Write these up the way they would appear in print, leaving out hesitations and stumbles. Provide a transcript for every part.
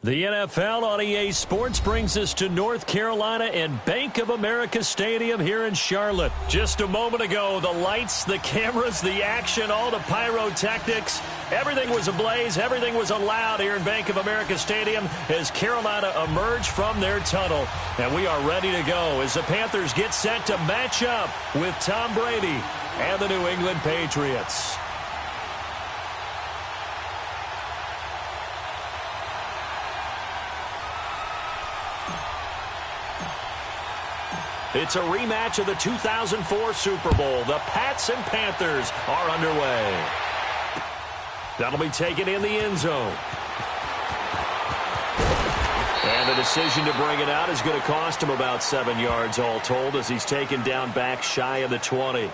The NFL on EA Sports brings us to North Carolina and Bank of America Stadium here in Charlotte. Just a moment ago, the lights, the cameras, the action, all the pyrotechnics, everything was ablaze, everything was allowed here in Bank of America Stadium as Carolina emerged from their tunnel. And we are ready to go as the Panthers get set to match up with Tom Brady and the New England Patriots. It's a rematch of the 2004 Super Bowl. The Pats and Panthers are underway. That'll be taken in the end zone. And the decision to bring it out is going to cost him about 7 yards all told as he's taken down back shy of the 20.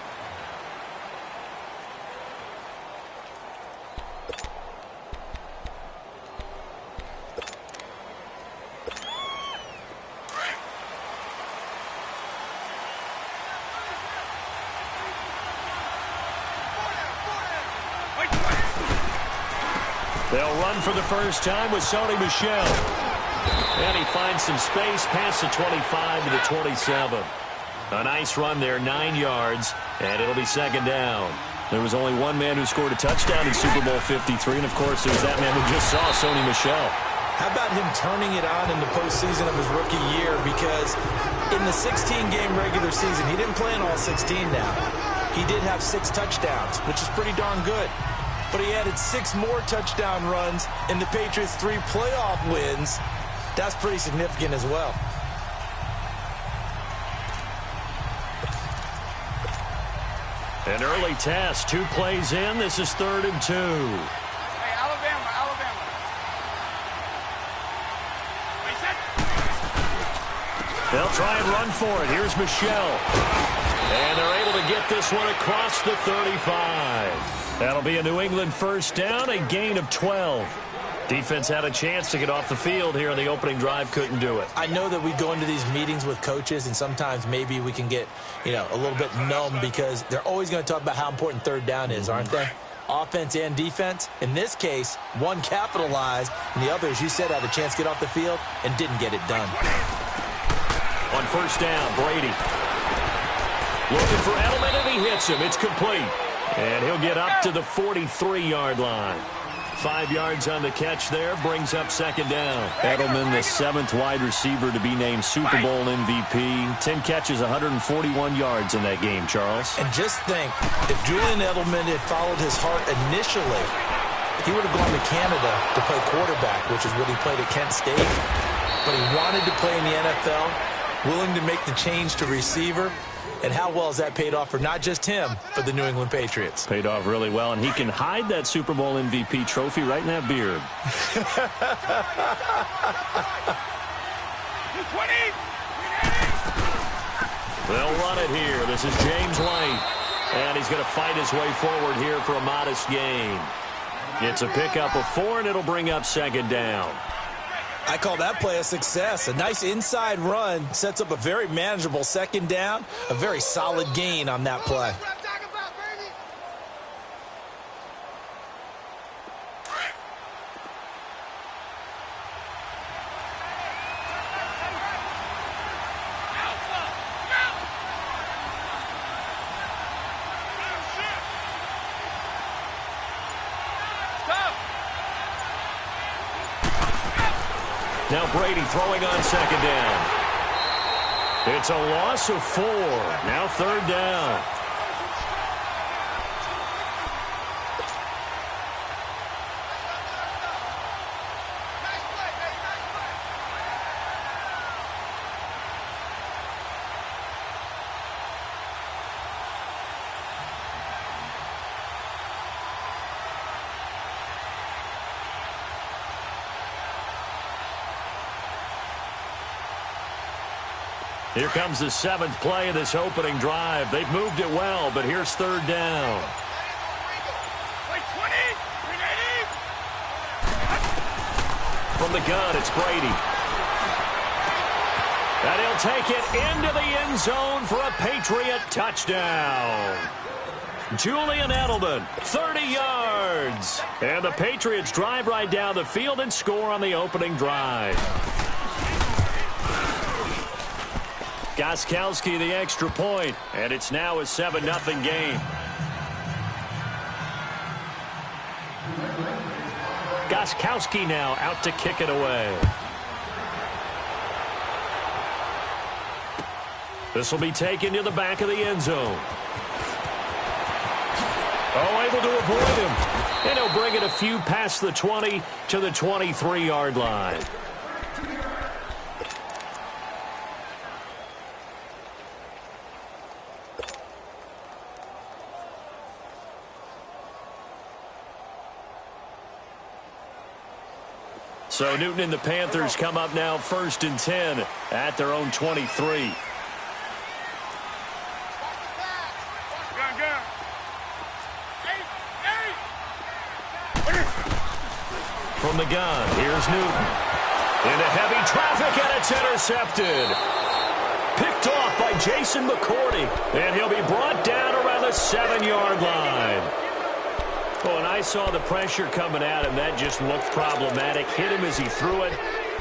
They'll run for the first time with Sony Michel. And he finds some space past the 25 to the 27. A nice run there, 9 yards, and it'll be second down. There was only one man who scored a touchdown in Super Bowl 53, and of course there's that man who just saw Sony Michel. How about him turning it on in the postseason of his rookie year? Because in the 16-game regular season, he didn't play in all 16 now. He did have 6 touchdowns, which is pretty darn good. But he added 6 more touchdown runs in the Patriots' 3 playoff wins. That's pretty significant as well. An early test, 2 plays in. This is 3rd and 2. Hey, Alabama. They'll try and run for it. Here's Michel. And they're able to get this one across the 35. That'll be a New England first down, a gain of 12. Defense had a chance to get off the field here on the opening drive, couldn't do it. I know that we go into these meetings with coaches, and sometimes maybe we can get, a little bit numb because they're always going to talk about how important 3rd down is, aren't they? Offense and defense. In this case, one capitalized, and the other, as you said, had a chance to get off the field and didn't get it done. On first down, Brady. Looking for Edelman, and he hits him. It's complete. And he'll get up to the 43-yard line. 5 yards on the catch there, brings up second down. Edelman, the 7th wide receiver to be named Super Bowl MVP. 10 catches, 141 yards in that game, Charles. And just think, if Julian Edelman had followed his heart initially, he would have gone to Canada to play quarterback, which is what he played at Kent State. But he wanted to play in the NFL, willing to make the change to receiver. And how well has that paid off for not just him, for the New England Patriots? Paid off really well, and he can hide that Super Bowl MVP trophy right in that beard. They'll run it here. This is James White, and he's going to fight his way forward here for a modest gain. It's a pickup of 4, and it'll bring up second down. I call that play a success. A nice inside run sets up a very manageable second down. A very solid gain on that play. Now Brady throwing on second down. It's a loss of 4. Now 3rd down. Here comes the 7th play of this opening drive. They've moved it well, but here's 3rd down. From the gun, it's Brady. And he'll take it into the end zone for a Patriot touchdown. Julian Edelman, 30 yards. And the Patriots drive right down the field and score on the opening drive. Gostkowski the extra point, and it's now a 7-0 game. Gostkowski now out to kick it away. This will be taken to the back of the end zone. Oh, able to avoid him. And he'll bring it a few past the 20 to the 23-yard line. So Newton and the Panthers come up now 1st and 10 at their own 23. From the gun, here's Newton. Into heavy traffic, and it's intercepted. Picked off by Jason McCourty, and he'll be brought down around the 7-yard line. Well, and I saw the pressure coming at him. That just looked problematic. Hit him as he threw it,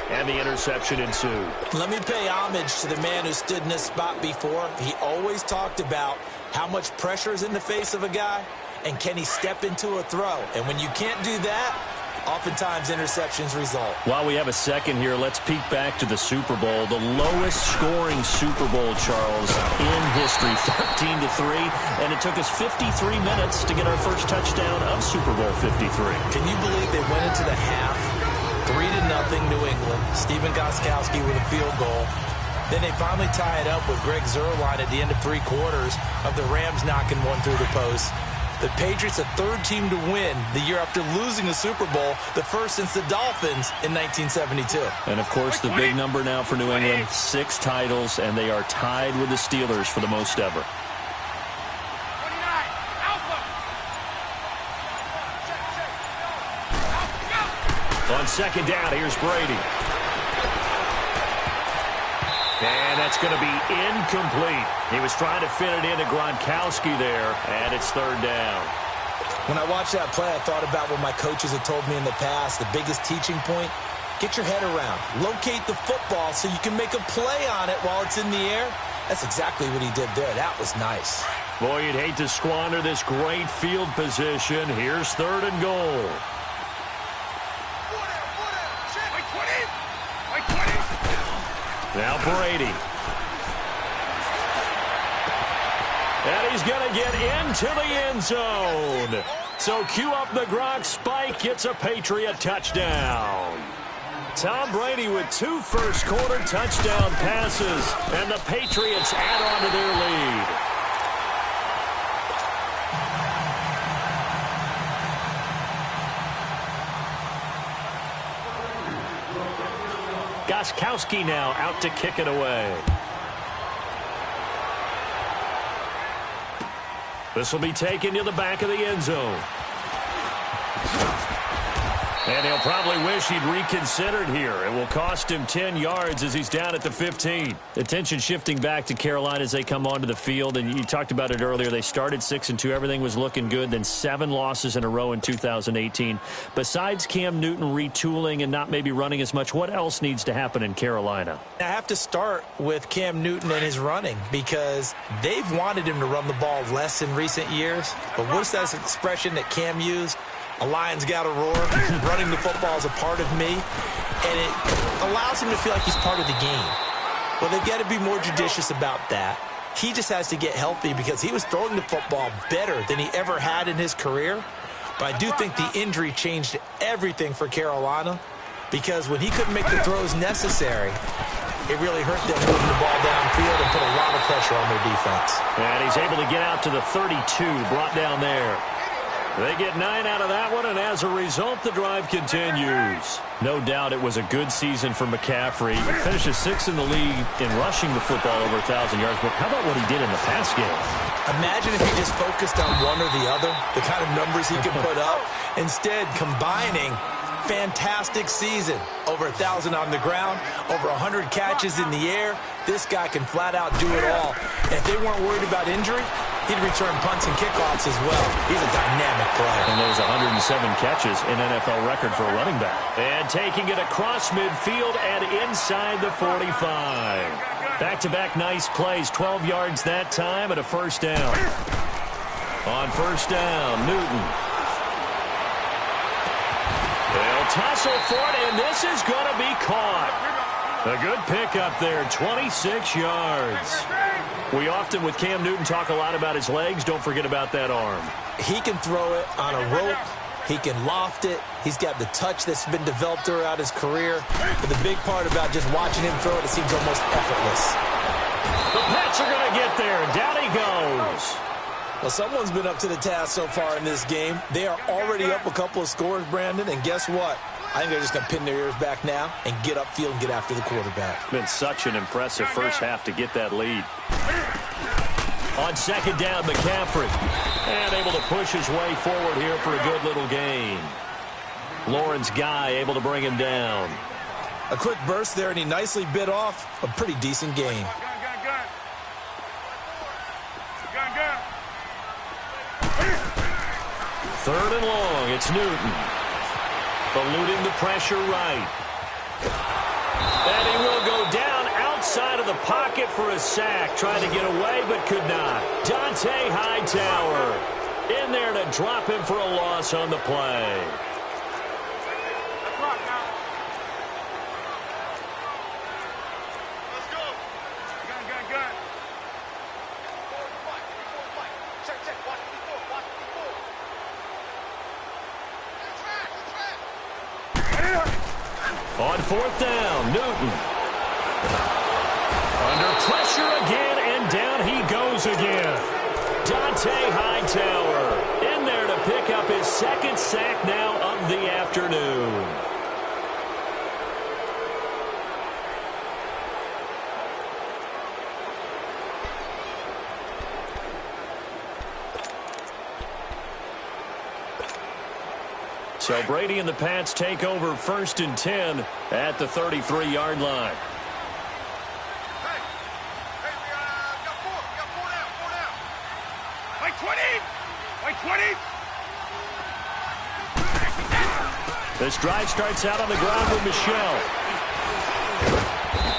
and the interception ensued. Let me pay homage to the man who stood in this spot before. He always talked about how much pressure is in the face of a guy, and can he step into a throw. And when you can't do that, oftentimes interceptions result. While we have a second here, let's peek back to the Super Bowl. The lowest scoring Super Bowl, Charles, in history, 13-3. And it took us 53 minutes to get our first touchdown of Super Bowl 53. Can you believe they went into the half, 3-0 New England, Stephen Gostkowski with a field goal. Then they finally tie it up with Greg Zuerlein at the end of 3 quarters of the Rams knocking one through the post. The Patriots, a third team to win the year after losing a Super Bowl, the first since the Dolphins in 1972. And, of course, the big number now for New England, 6 titles, and they are tied with the Steelers for the most ever. On second down, here's Brady. And that's going to be incomplete. He was trying to fit it into Gronkowski there, and it's 3rd down. When I watched that play, I thought about what my coaches had told me in the past. The biggest teaching point, get your head around. Locate the football so you can make a play on it while it's in the air. That's exactly what he did there. That was nice. Boy, you'd hate to squander this great field position. Here's 3rd and goal. Now Brady. And he's going to get into the end zone. So cue up the Gronk spike. It's a Patriot touchdown. Tom Brady with 2 first-quarter touchdown passes. And the Patriots add on to their lead. Gostkowski now out to kick it away. This will be taken to the back of the end zone. And he'll probably wish he'd reconsidered here. It will cost him 10 yards as he's down at the 15. Attention shifting back to Carolina as they come onto the field. And you talked about it earlier. They started 6-2. Everything was looking good. Then 7 losses in a row in 2018. Besides Cam Newton retooling and not maybe running as much, what else needs to happen in Carolina? I have to start with Cam Newton and his running because they've wanted him to run the ball less in recent years. But what's that expression that Cam used? A lion's got to roar. Running the football is a part of me, and it allows him to feel like he's part of the game. Well, they've got to be more judicious about that. He just has to get healthy because he was throwing the football better than he ever had in his career. But I do think the injury changed everything for Carolina because when he couldn't make the throws necessary, it really hurt them moving the ball downfield and put a lot of pressure on their defense. And he's able to get out to the 32, brought down there. They get 9 out of that one, and as a result, the drive continues. No doubt it was a good season for McCaffrey. He finishes 6th in the league in rushing the football over 1,000 yards. But how about what he did in the pass game? Imagine if he just focused on one or the other, the kind of numbers he could put up. Instead, combining fantastic season. Over 1,000 on the ground, over 100 catches in the air. This guy can flat out do it all. And if they weren't worried about injury, He'd return punts and kickoffs as well. He's a dynamic player. And those 107 catches, an NFL record for a running back. And taking it across midfield and inside the 45. Back-to-back nice plays, 12 yards that time and a first down. On first down, Newton. They'll tussle for it, and this is going to be caught. A good pickup there, 26 yards. We often, with Cam Newton, talk a lot about his legs. Don't forget about that arm. He can throw it on a rope. He can loft it. He's got the touch that's been developed throughout his career. But the big part about just watching him throw it, it seems almost effortless. The Pats are going to get there, and down he goes. Well, someone's been up to the task so far in this game. They are already up a couple of scores, Brandon, and guess what? I think they're just going to pin their ears back now and get upfield and get after the quarterback. Been such an impressive first half to get that lead. On second down, McCaffrey. And able to push his way forward here for a good little gain. Lawrence Guy able to bring him down. A quick burst there, and he nicely bit off a pretty decent gain. Third and long, it's Newton. Eluding the pressure right. And he will go down outside of the pocket for a sack. Trying to get away, but could not. Dante Hightower in there to drop him for a loss on the play. On fourth down, Newton. Under pressure again, and down he goes again. Dante Hightower in there to pick up his second sack now of the afternoon. So Brady and the Pats take over 1st and 10 at the 33-yard line. Like 20! Like 20! This drive starts out on the ground with Michelle.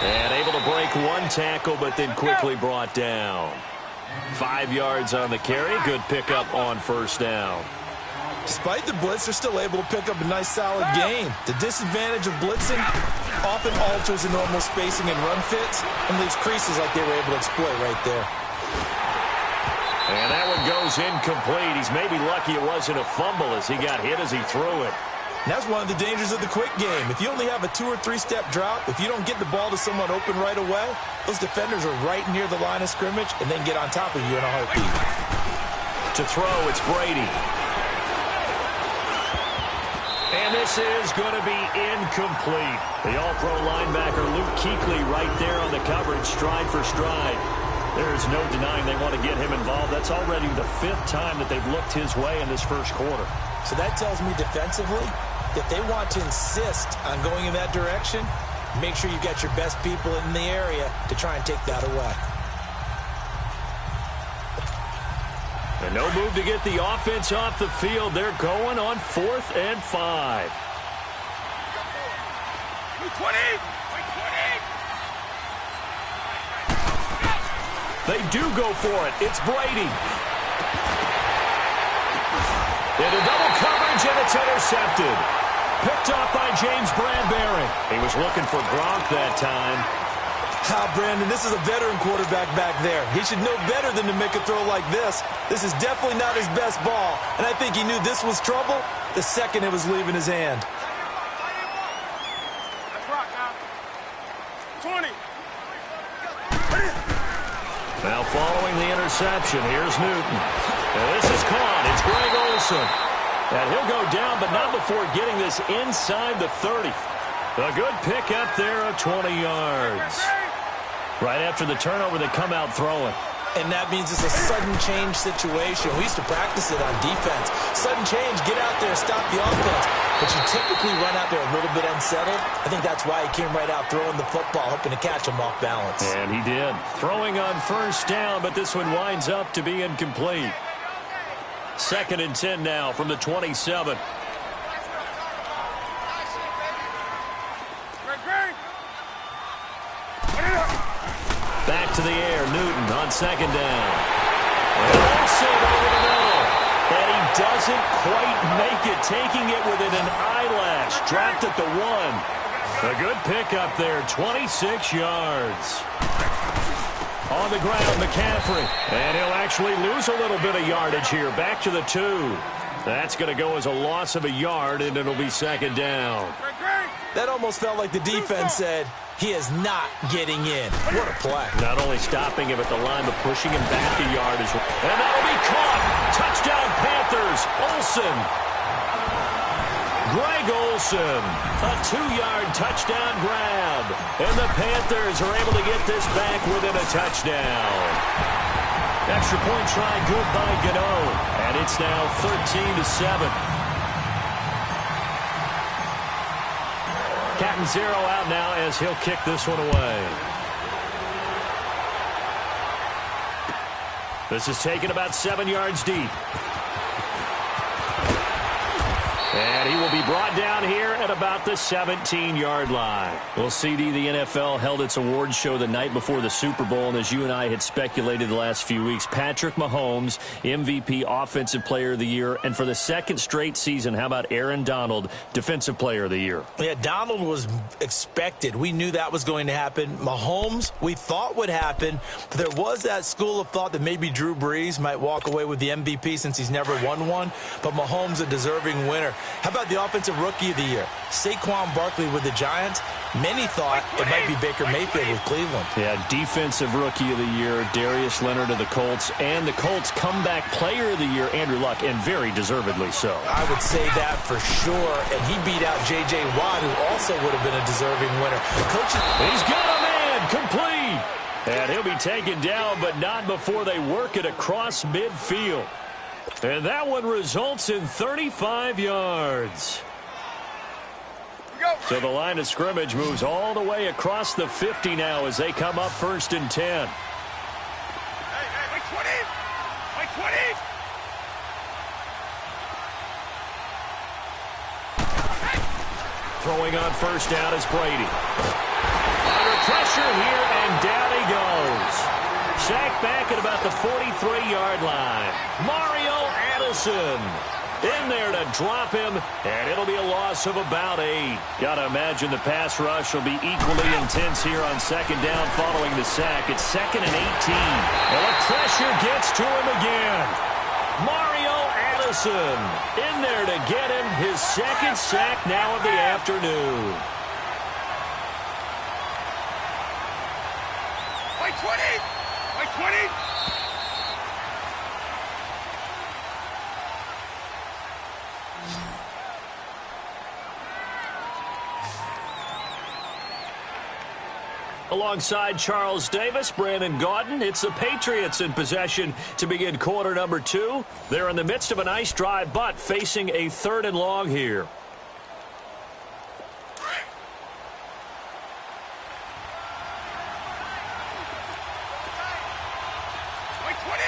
And able to break one tackle, but then quickly brought down. 5 yards on the carry. Good pickup on first down. Despite the blitz, they're still able to pick up a nice, solid gain. The disadvantage of blitzing often alters the normal spacing and run fits and leaves creases like they were able to exploit right there. And that one goes incomplete. He's maybe lucky it wasn't a fumble as he got hit as he threw it. And that's one of the dangers of the quick game. If you only have a 2- or 3-step drop, if you don't get the ball to someone open right away, those defenders are right near the line of scrimmage and then get on top of you in a heartbeat. To throw, it's Brady. And this is going to be incomplete. The all-pro linebacker Luke Kuechly right there on the coverage, stride for stride. There's no denying they want to get him involved. That's already the 5th time that they've looked his way in this first quarter. So that tells me defensively that they want to insist on going in that direction. Make sure you've got your best people in the area to try and take that away. And no move to get the offense off the field. They're going on 4th and 5. 20! They do go for it. It's Brady. Into double coverage, and it's intercepted. Picked off by James Bradbury. He was looking for Gronk that time. Brandon, this is a veteran quarterback back there. He should know better than to make a throw like this. This is definitely not his best ball, and I think he knew this was trouble the second it was leaving his hand. 20! Now following the interception, here's Newton. And this is caught. It's Greg Olsen. And he'll go down, but not before getting this inside the 30. A good pickup there of 20 yards. Right after the turnover, they come out throwing. And that means it's a sudden change situation. We used to practice it on defense. Sudden change, get out there, stop the offense. But you typically run out there a little bit unsettled. I think that's why he came right out throwing the football, hoping to catch him off balance. And he did. Throwing on first down, but this one winds up to be incomplete. 2nd and 10 now from the 27. Back to the air, Newton on 2nd down. And also over the middle. And he doesn't quite make it, taking it within an eyelash. Dropped at the 1. A good pickup there, 26 yards. On the ground, McCaffrey. And he'll actually lose a little bit of yardage here. Back to the 2. That's going to go as a loss of a yard, and it'll be 2nd down. That almost felt like the defense said, he is not getting in. What a play. Not only stopping him at the line, but pushing him back a yard as well. And that'll be caught. Touchdown, Panthers. Olsen. Greg Olsen. A 2-yard touchdown grab. And the Panthers are able to get this back within a touchdown. Extra point try good by Gano. And it's now 13-7. Captain Zero out now as he'll kick this one away. This is taken about 7 yards deep. And he will be brought down here at about the 17-yard line. Well, CD, the NFL held its awards show the night before the Super Bowl, and as you and I had speculated the last few weeks, Patrick Mahomes, MVP, Offensive Player of the Year, and for the 2nd straight season, how about Aaron Donald, Defensive Player of the Year? Yeah, Donald was expected. We knew that was going to happen. Mahomes, we thought would happen, but there was that school of thought that maybe Drew Brees might walk away with the MVP since he's never won one, but Mahomes a deserving winner. How about the Offensive Rookie of the Year? Saquon Barkley with the Giants. Many thought it might be Baker Mayfield with Cleveland. Yeah, Defensive Rookie of the Year, Darius Leonard of the Colts, and the Colts Comeback Player of the Year, Andrew Luck, and very deservedly so. I would say that for sure, and he beat out J.J. Watt, who also would have been a deserving winner. He's got a man, complete! And he'll be taken down, but not before they work it across midfield. And that one results in 35 yards. So the line of scrimmage moves all the way across the 50 now as they come up 1st and 10. Like 20! Like 20! Throwing on 1st down is Brady. Under pressure here, and down he goes. Sacked back at about the 43-yard line. Mario Addison in there to drop him, and it'll be a loss of about 8. Got to imagine the pass rush will be equally intense here on 2nd down following the sack. It's 2nd and 18. And the pressure gets to him again. Mario Addison in there to get him his 2nd sack now of the afternoon. Like 20! Like 20! Alongside Charles Davis, Brandon Gaudin, it's the Patriots in possession to begin quarter number 2. They're in the midst of a nice drive, but facing a 3rd and long here. Like 20!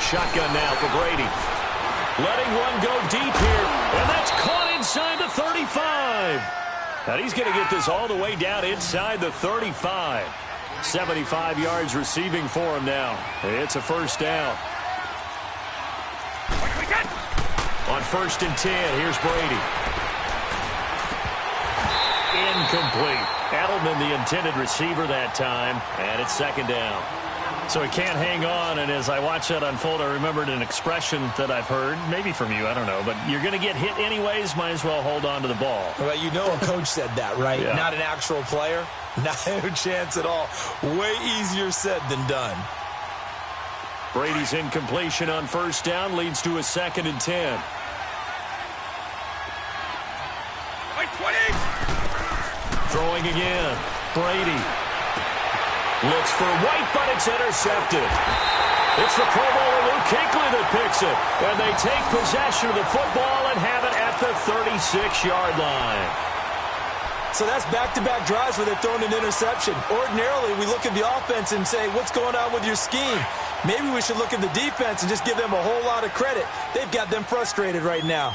Shotgun now for Brady. Letting one go deep here, and that's caught inside the 35. And he's going to get this all the way down inside the 35. 75 yards receiving for him now. It's a 1st down. On 1st and 10, here's Brady. Incomplete. Edelman, the intended receiver that time, and it's 2nd down. So he can't hang on, and as I watch that unfold, I remembered an expression that I've heard, maybe from you, I don't know, but you're going to get hit anyways, might as well hold on to the ball. Well, you know a coach said that, right? Yeah. Not an actual player. No chance at all. Way easier said than done. Brady's incompletion on 1st down leads to a 2nd and 10. Like 20! Throwing again. Brady. Looks for White, but it's intercepted. It's the Pro Bowler Luke Kuechly that picks it. And they take possession of the football and have it at the 36-yard line. So that's back-to-back drives where they're throwing an interception. Ordinarily, we look at the offense and say, what's going on with your scheme? Maybe we should look at the defense and just give them a whole lot of credit. They've got them frustrated right now.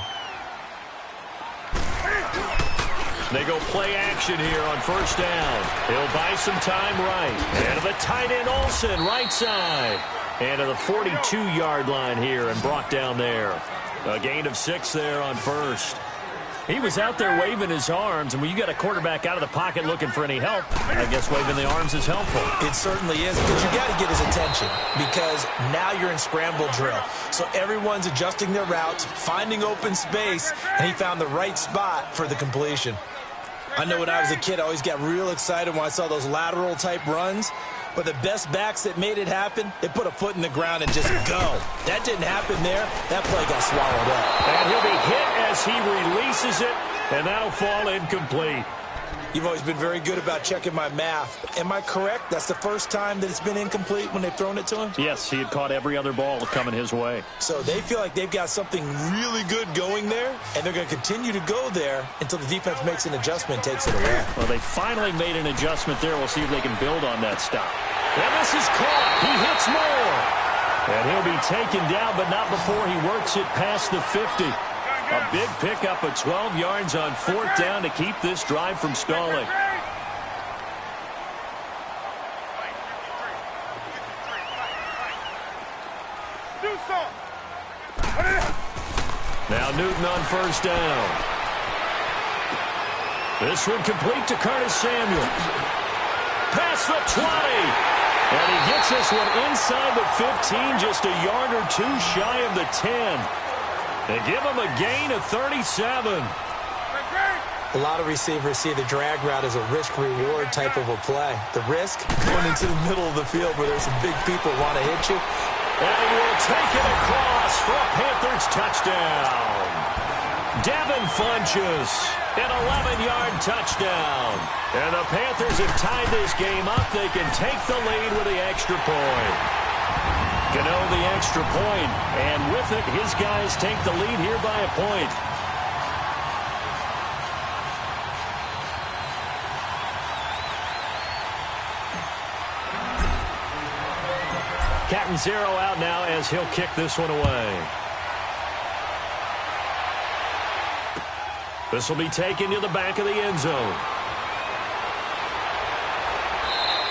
They go play action here on first down. He'll buy some time right. And to the tight end Olsen, right side. And to the 42-yard line here and brought down there. A gain of 6 there on first. He was out there waving his arms, and when you got a quarterback out of the pocket looking for any help, I guess waving the arms is helpful. It certainly is, because you got to get his attention, because now you're in scramble drill. So everyone's adjusting their routes, finding open space, and he found the right spot for the completion. I know when I was a kid, I always got real excited when I saw those lateral-type runs. But the best backs that made it happen, they put a foot in the ground and just go. That didn't happen there. That play got swallowed up. And he'll be hit as he releases it, and that'll fall incomplete. You've always been very good about checking my math. Am I correct? That's the first time that it's been incomplete when they've thrown it to him? Yes, he had caught every other ball coming his way. So they feel like they've got something really good going there, and they're going to continue to go there until the defense makes an adjustment and takes it away. Well, they finally made an adjustment there. We'll see if they can build on that stop. And this is caught. He hits more. And he'll be taken down, but not before he works it past the 50. A big pickup of 12 yards on fourth down to keep this drive from stalling. Now Newton on first down. This one complete to Curtis Samuel. Past the 20. And he gets this one inside the 15, just a yard or two shy of the 10. They give him a gain of 37. A lot of receivers see the drag route as a risk-reward type of a play. The risk going into the middle of the field where there's some big people want to hit you. And he will take it across for a Panthers touchdown. Devin Funchess, an 11-yard touchdown. And the Panthers have tied this game up. They can take the lead with the extra point. Gano the extra point, and with it, his guys take the lead here by a point. Catanzaro out now as he'll kick this one away. This will be taken to the back of the end zone.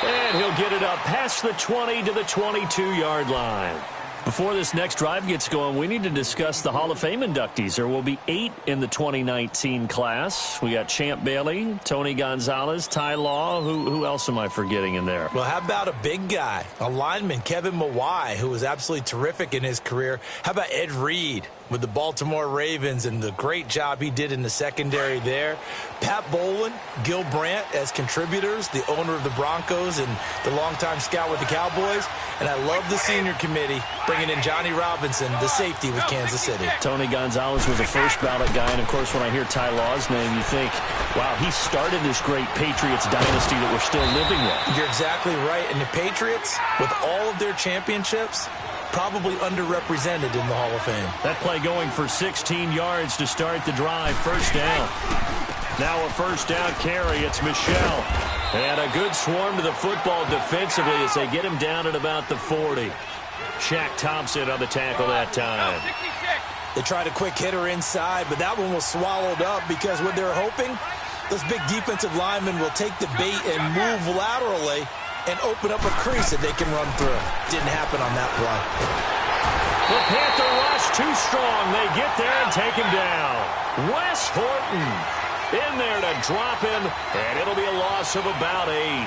And he'll get it up past the 20 to the 22-yard line. Before this next drive gets going, we need to discuss the Hall of Fame inductees. There will be 8 in the 2019 class. We got Champ Bailey, Tony Gonzalez, Ty Law. Who else am I forgetting in there? Well, how about a big guy, a lineman, Kevin Mawai, who was absolutely terrific in his career. How about Ed Reed with the Baltimore Ravens and the great job he did in the secondary there. Pat Bowlen, Gil Brandt as contributors, the owner of the Broncos and the longtime scout with the Cowboys. And I love the senior committee bringing in Johnny Robinson, the safety with Kansas City. Tony Gonzalez was a first ballot guy. And, of course, when I hear Ty Law's name, you think, wow, he started this great Patriots dynasty that we're still living with. You're exactly right. And the Patriots, with all of their championships, probably underrepresented in the Hall of Fame. That play going for 16 yards to start the drive. First down. Now a first down carry. It's Michel. And a good swarm to the football defensively as they get him down at about the 40. Shaq Thompson on the tackle that time. They tried a quick hitter inside, but that one was swallowed up because what they're hoping, those big defensive linemen will take the bait and move laterally and open up a crease that they can run through. Didn't happen on that play. The Panther rush too strong. They get there and take him down. Wes Horton in there to drop him, and it'll be a loss of about 8.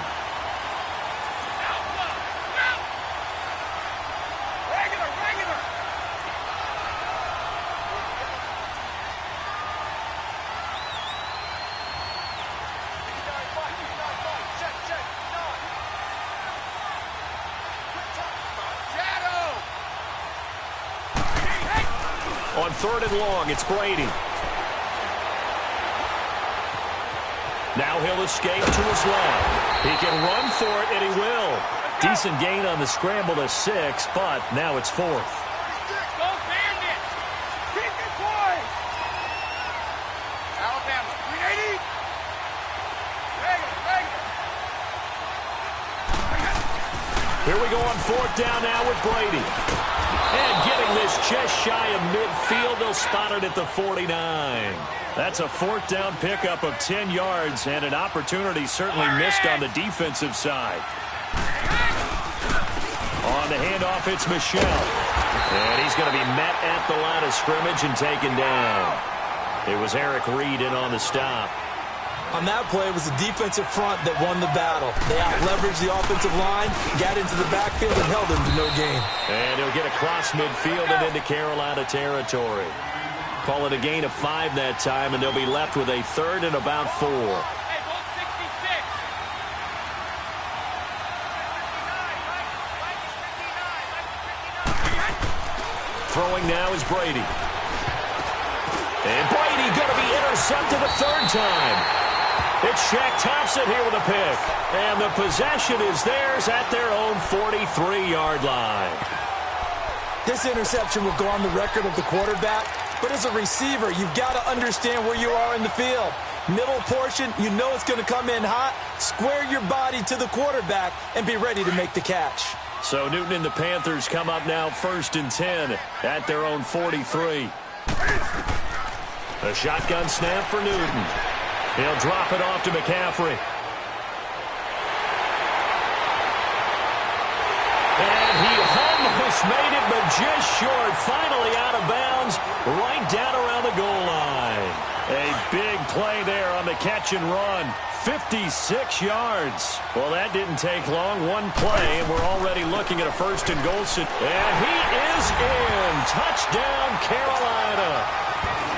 On 3rd and long, it's Brady. Now he'll escape to his left. He can run for it, and he will. Decent gain on the scramble to 6, but now it's 4th. Go Bandits! Keep it, boys! Alabama, 380. Here we go on 4th down now with Brady. And getting this just shy of midfield, they'll spot it at the 49. That's a 4th down pickup of 10 yards, and an opportunity certainly missed on the defensive side. On the handoff, it's Michel. And he's going to be met at the line of scrimmage and taken down. It was Eric Reed in on the stop. On that play, it was the defensive front that won the battle. They out-leveraged the offensive line, got into the backfield, and held him to no gain. And he'll get across midfield and into Carolina territory. Call it a gain of 5 that time, and they'll be left with a 3rd and about 4. Hey, vote 66. Throwing now is Brady. And Brady going to be intercepted a 3rd time. It's Shaq Thompson here with a pick. And the possession is theirs at their own 43-yard line. This interception will go on the record of the quarterback, but as a receiver, you've got to understand where you are in the field. Middle portion, you know it's going to come in hot. Square your body to the quarterback and be ready to make the catch. So Newton and the Panthers come up now 1st and 10 at their own 43. A shotgun snap for Newton. He'll drop it off to McCaffrey. And he almost made it, but just short. Finally out of bounds, right down around the goal line. A big play there on the catch and run. 56 yards. Well, that didn't take long. One play, and we're already looking at a 1st and goal. And he is in. Touchdown, Carolina.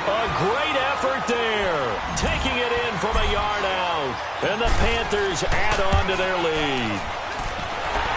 A great effort there. Taking it in from a yard out. And the Panthers add on to their lead.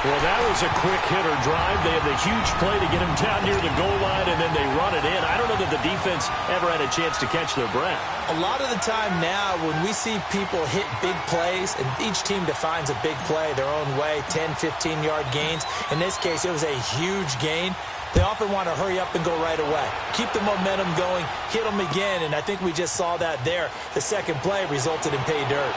Well, that was a quick hitter drive. They had the huge play to get him down near the goal line, and then they run it in. I don't know that the defense ever had a chance to catch their breath. A lot of the time now when we see people hit big plays, and each team defines a big play their own way, 10, 15-yard gains. In this case, it was a huge gain. They often want to hurry up and go right away. Keep the momentum going, hit them again, and I think we just saw that there. The second play resulted in pay dirt.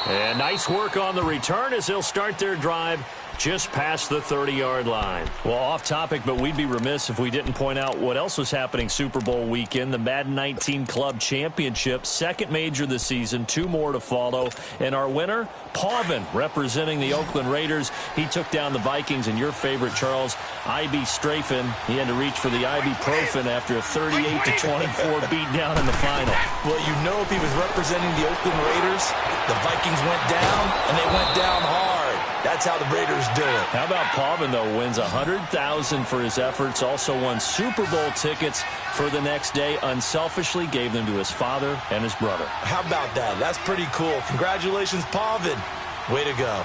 And nice work on the return as they'll start their drive just past the 30-yard line. Well, off topic, but we'd be remiss if we didn't point out what else was happening Super Bowl weekend. The Madden 19 Club Championship, 2nd major this season, 2 more to follow. And our winner, Pavin, representing the Oakland Raiders. He took down the Vikings, and your favorite, Charles, Ibuprofen. He had to reach for the ibuprofen after a 38-24 beatdown in the final. Well, you know if he was representing the Oakland Raiders, the Vikings went down, and they went down hard. That's how the Raiders do it. How about Pavin, though, wins $100,000 for his efforts, also won Super Bowl tickets for the next day, unselfishly gave them to his father and his brother. How about that? That's pretty cool. Congratulations, Pavin. Way to go.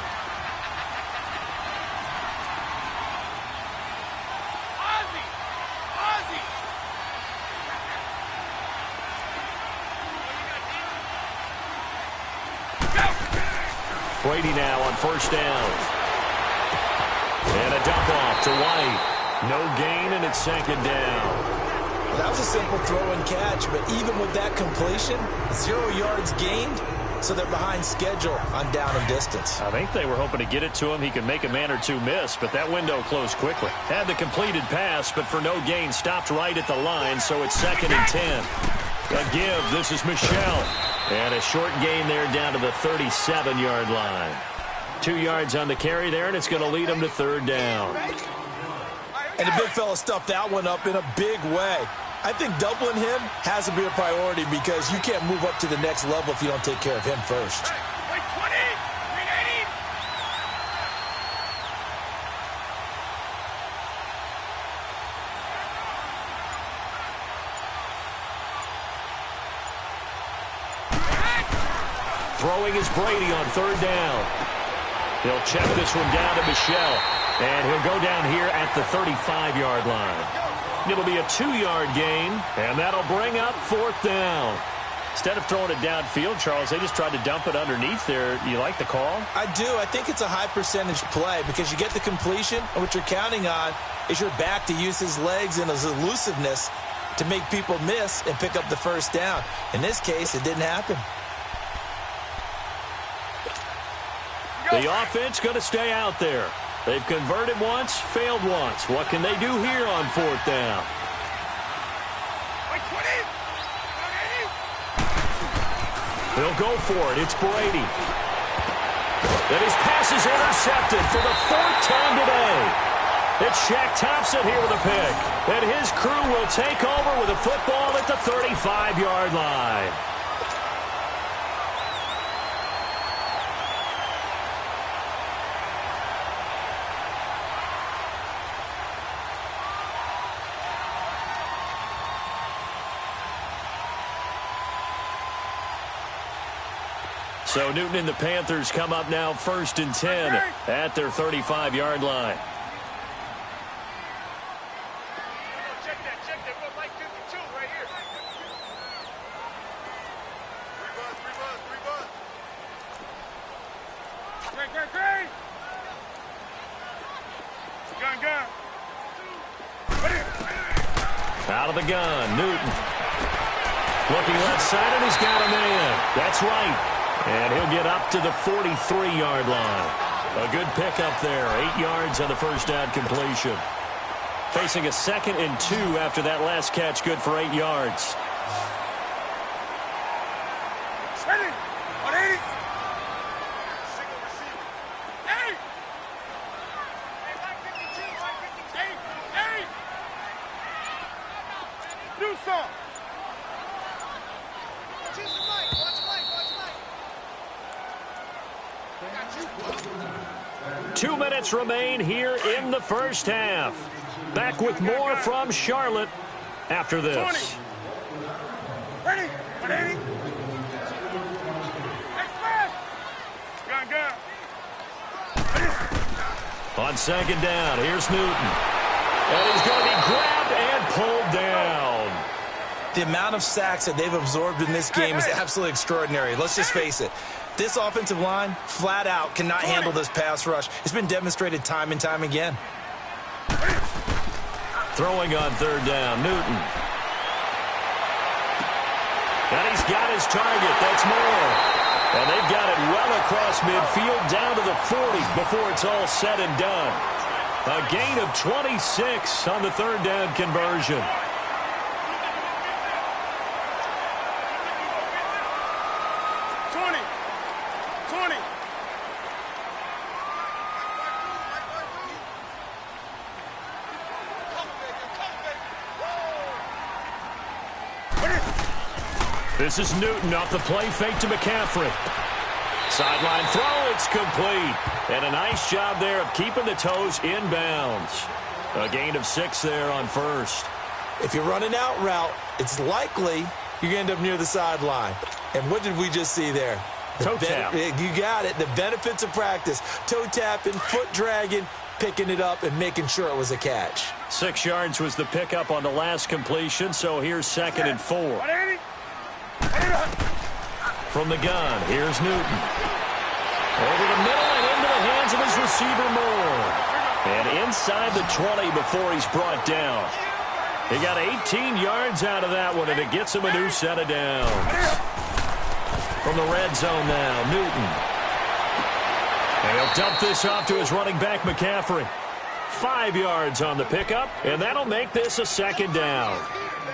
Brady now on 1st down. And a dump off to White. No gain, and it's 2nd down. Well, that was a simple throw and catch, but even with that completion, 0 yards gained, so they're behind schedule on down and distance. I think they were hoping to get it to him. He could make a man or two miss, but that window closed quickly. Had the completed pass, but for no gain, stopped right at the line, so it's 2nd and 10. A give. This is Michel. And a short gain there down to the 37-yard line. 2 yards on the carry there, and it's going to lead him to 3rd down. And the big fella stuffed that one up in a big way. I think doubling him has to be a priority because you can't move up to the next level if you don't take care of him first. Wait, 20, 380. Throwing is Brady on 3rd down. He'll check this one down to Michel. And he'll go down here at the 35-yard line. It'll be a 2-yard gain, and that'll bring up 4th down. Instead of throwing it downfield, Charles, they just tried to dump it underneath there. You like the call? I do. I think it's a high percentage play because you get the completion, and what you're counting on is your back to use his legs and his elusiveness to make people miss and pick up the first down. In this case, it didn't happen. The offense going to stay out there. They've converted once, failed once. What can they do here on 4th down? He'll go for it. It's Brady. And his pass is intercepted for the 4th time today. It's Shaq Thompson here with a pick. And his crew will take over with a football at the 35-yard line. So Newton and the Panthers come up now 1st and 10 at their 35-yard line. Check that. We're like 52 right here. 3 bucks. Great. Gun. Out of the gun, Newton. Looking left side, and he's got a man. That's right. And he'll get up to the 43-yard line. A good pickup there. 8 yards on the first down completion. Facing a 2nd and 2 after that last catch. Good for 8 yards. Ready. 180. Single receiver. Hey. Hey. Do something. Watch 2 minutes remain here in the first half. Back with more from Charlotte after this. 20. Ready. 180. Gun. On 2nd down, here's Newton. And he's going to be grabbed and pulled down. The amount of sacks that they've absorbed in this game is absolutely extraordinary. Let's just face it. This offensive line, flat out, cannot handle this pass rush. It's been demonstrated time and time again. Throwing on 3rd down, Newton. And he's got his target. That's more. And they've got it well across midfield down to the 40 before it's all said and done. A gain of 26 on the 3rd down conversion. This is Newton off the play fake to McCaffrey. Sideline throw, it's complete. And a nice job there of keeping the toes inbounds. A gain of 6 there on 1st. If you're running out route, it's likely you're going to end up near the sideline. And what did we just see there? Toe tap. You got it. The benefits of practice. Toe tapping, foot dragging, picking it up, and making sure it was a catch. 6 yards was the pickup on the last completion, so here's 2nd and 4. 180. From the gun, here's Newton. Over the middle and into the hands of his receiver Moore. And inside the 20 before he's brought down. He got 18 yards out of that one, and it gets him a new set of downs. From the red zone now, Newton. And he'll dump this off to his running back, McCaffrey. 5 yards on the pickup, and that'll make this a 2nd down.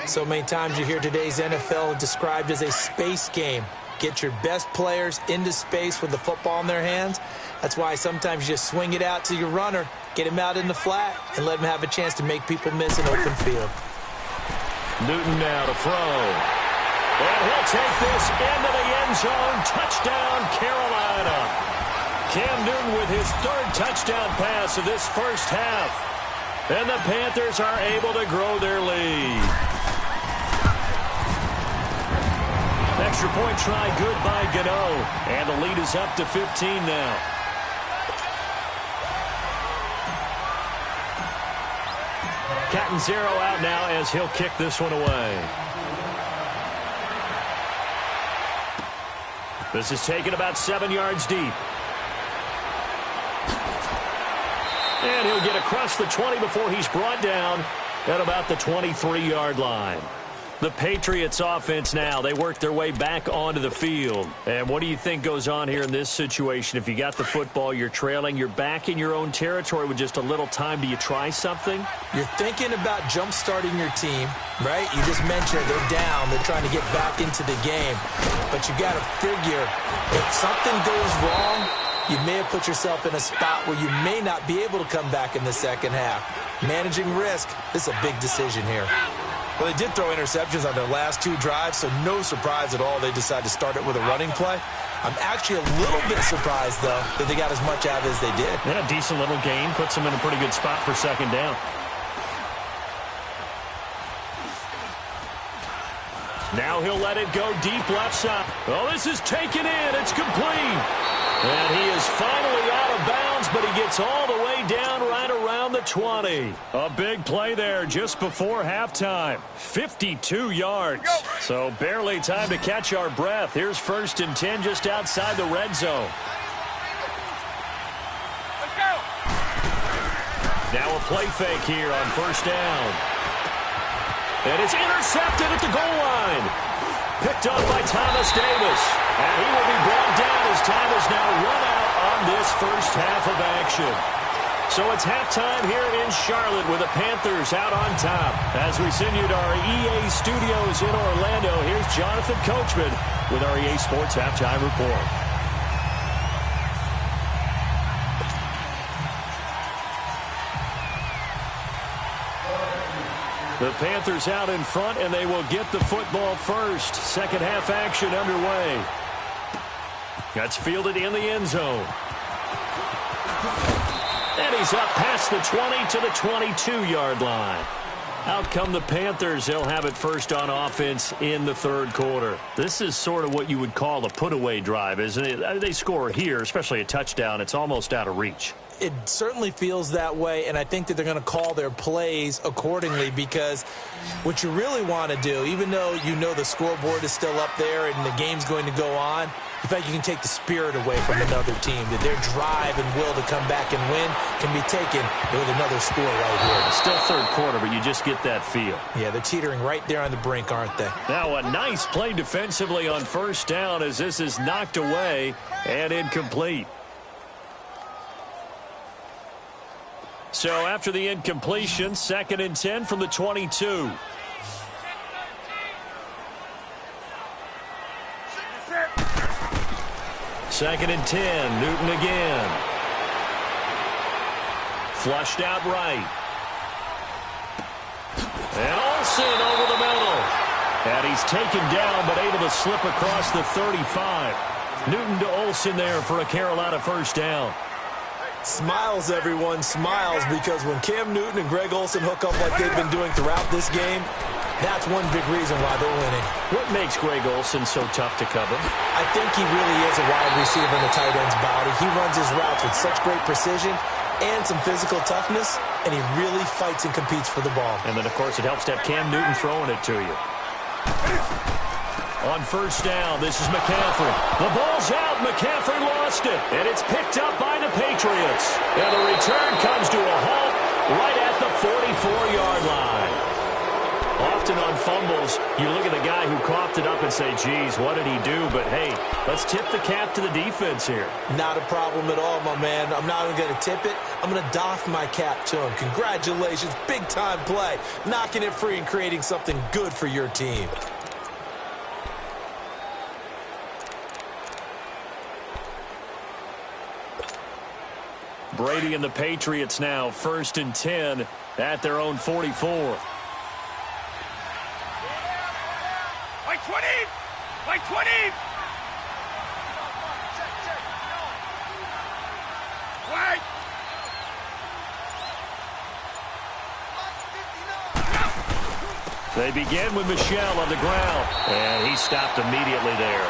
So many times you hear today's NFL described as a space game. Get your best players into space with the football in their hands. That's why sometimes you just swing it out to your runner, get him out in the flat, and let him have a chance to make people miss an open field. Newton now to throw. And he'll take this into the end zone. Touchdown, Carolina. Cam Newton with his 3rd touchdown pass of this first half. And the Panthers are able to grow their lead. Extra point try good by Gano. And the lead is up to 15 now. Catanzaro out now as he'll kick this one away. This is taken about 7 yards deep. And he'll get across the 20 before he's brought down at about the 23-yard line. The Patriots offense now, they work their way back onto the field. And what do you think goes on here in this situation? If you got the football, you're trailing, you're back in your own territory with just a little time. Do you try something? You're thinking about jump-starting your team, right? You just mentioned they're down. They're trying to get back into the game. But you got to figure if something goes wrong, you may have put yourself in a spot where you may not be able to come back in the second half. Managing risk, this is a big decision here. Well, they did throw interceptions on their last 2 drives, so no surprise at all they decided to start it with a running play. I'm actually a little bit surprised, though, that they got as much out of it as they did. Yeah, a decent little gain. Puts them in a pretty good spot for second down. Now he'll let it go deep left side. Oh, this is taken in. It's complete. And he is finally out of bounds, but he gets all the way down right around the 20. A big play there just before halftime. 52 yards. So barely time to catch our breath. Here's 1st and 10 just outside the red zone. Let's go. Now a play fake here on 1st down. And it's intercepted at the goal line. Picked up by Thomas Davis. And he will be brought down as time is now run out on this first half of action. So it's halftime here in Charlotte with the Panthers out on top. As we send you to our EA studios in Orlando, here's Jonathan Coachman with our EA Sports Halftime Report. The Panthers out in front, and they will get the football first. Second half action underway. That's fielded in the end zone. And he's up past the 20 to the 22-yard line. Out come the Panthers. They'll have it first on offense in the third quarter. This is sort of what you would call a put-away drive, isn't it? They score here, especially a touchdown. It's almost out of reach. It certainly feels that way, and I think that they're going to call their plays accordingly because what you really want to do, even though you know the scoreboard is still up there and the game's going to go on, in fact, you can take the spirit away from another team, that their drive and will to come back and win can be taken with another score right here. Still third quarter, but you just get that feel. Yeah, they're teetering right there on the brink, aren't they? Now a nice play defensively on 1st down as this is knocked away and incomplete. So after the incompletion, 2nd and 10 from the 22. Second and 10, Newton again. Flushed out right. And Olsen over the middle. And he's taken down but able to slip across the 35. Newton to Olsen there for a Carolina first down. Smiles, everyone, smiles, because when Cam Newton and Greg Olsen hook up like they've been doing throughout this game, that's one big reason why they're winning. What makes Greg Olsen so tough to cover? I think he really is a wide receiver in the tight end's body. He runs his routes with such great precision and some physical toughness, and he really fights and competes for the ball. And then, of course, it helps to have Cam Newton throwing it to you. On 1st down, this is McCaffrey. The ball's out. McCaffrey lost it. And it's picked up by the Patriots. And the return comes to a halt right at the 44-yard line. Often on fumbles, you look at the guy who coughed it up and say, geez, what did he do? But, hey, let's tip the cap to the defense here. Not a problem at all, my man. I'm not even going to tip it. I'm going to doff my cap to him. Congratulations. Big-time play. Knocking it free and creating something good for your team. Brady and the Patriots now 1st and 10 at their own 44. By 20! By 20! Wait! They begin with Michel on the ground, and he stopped immediately there.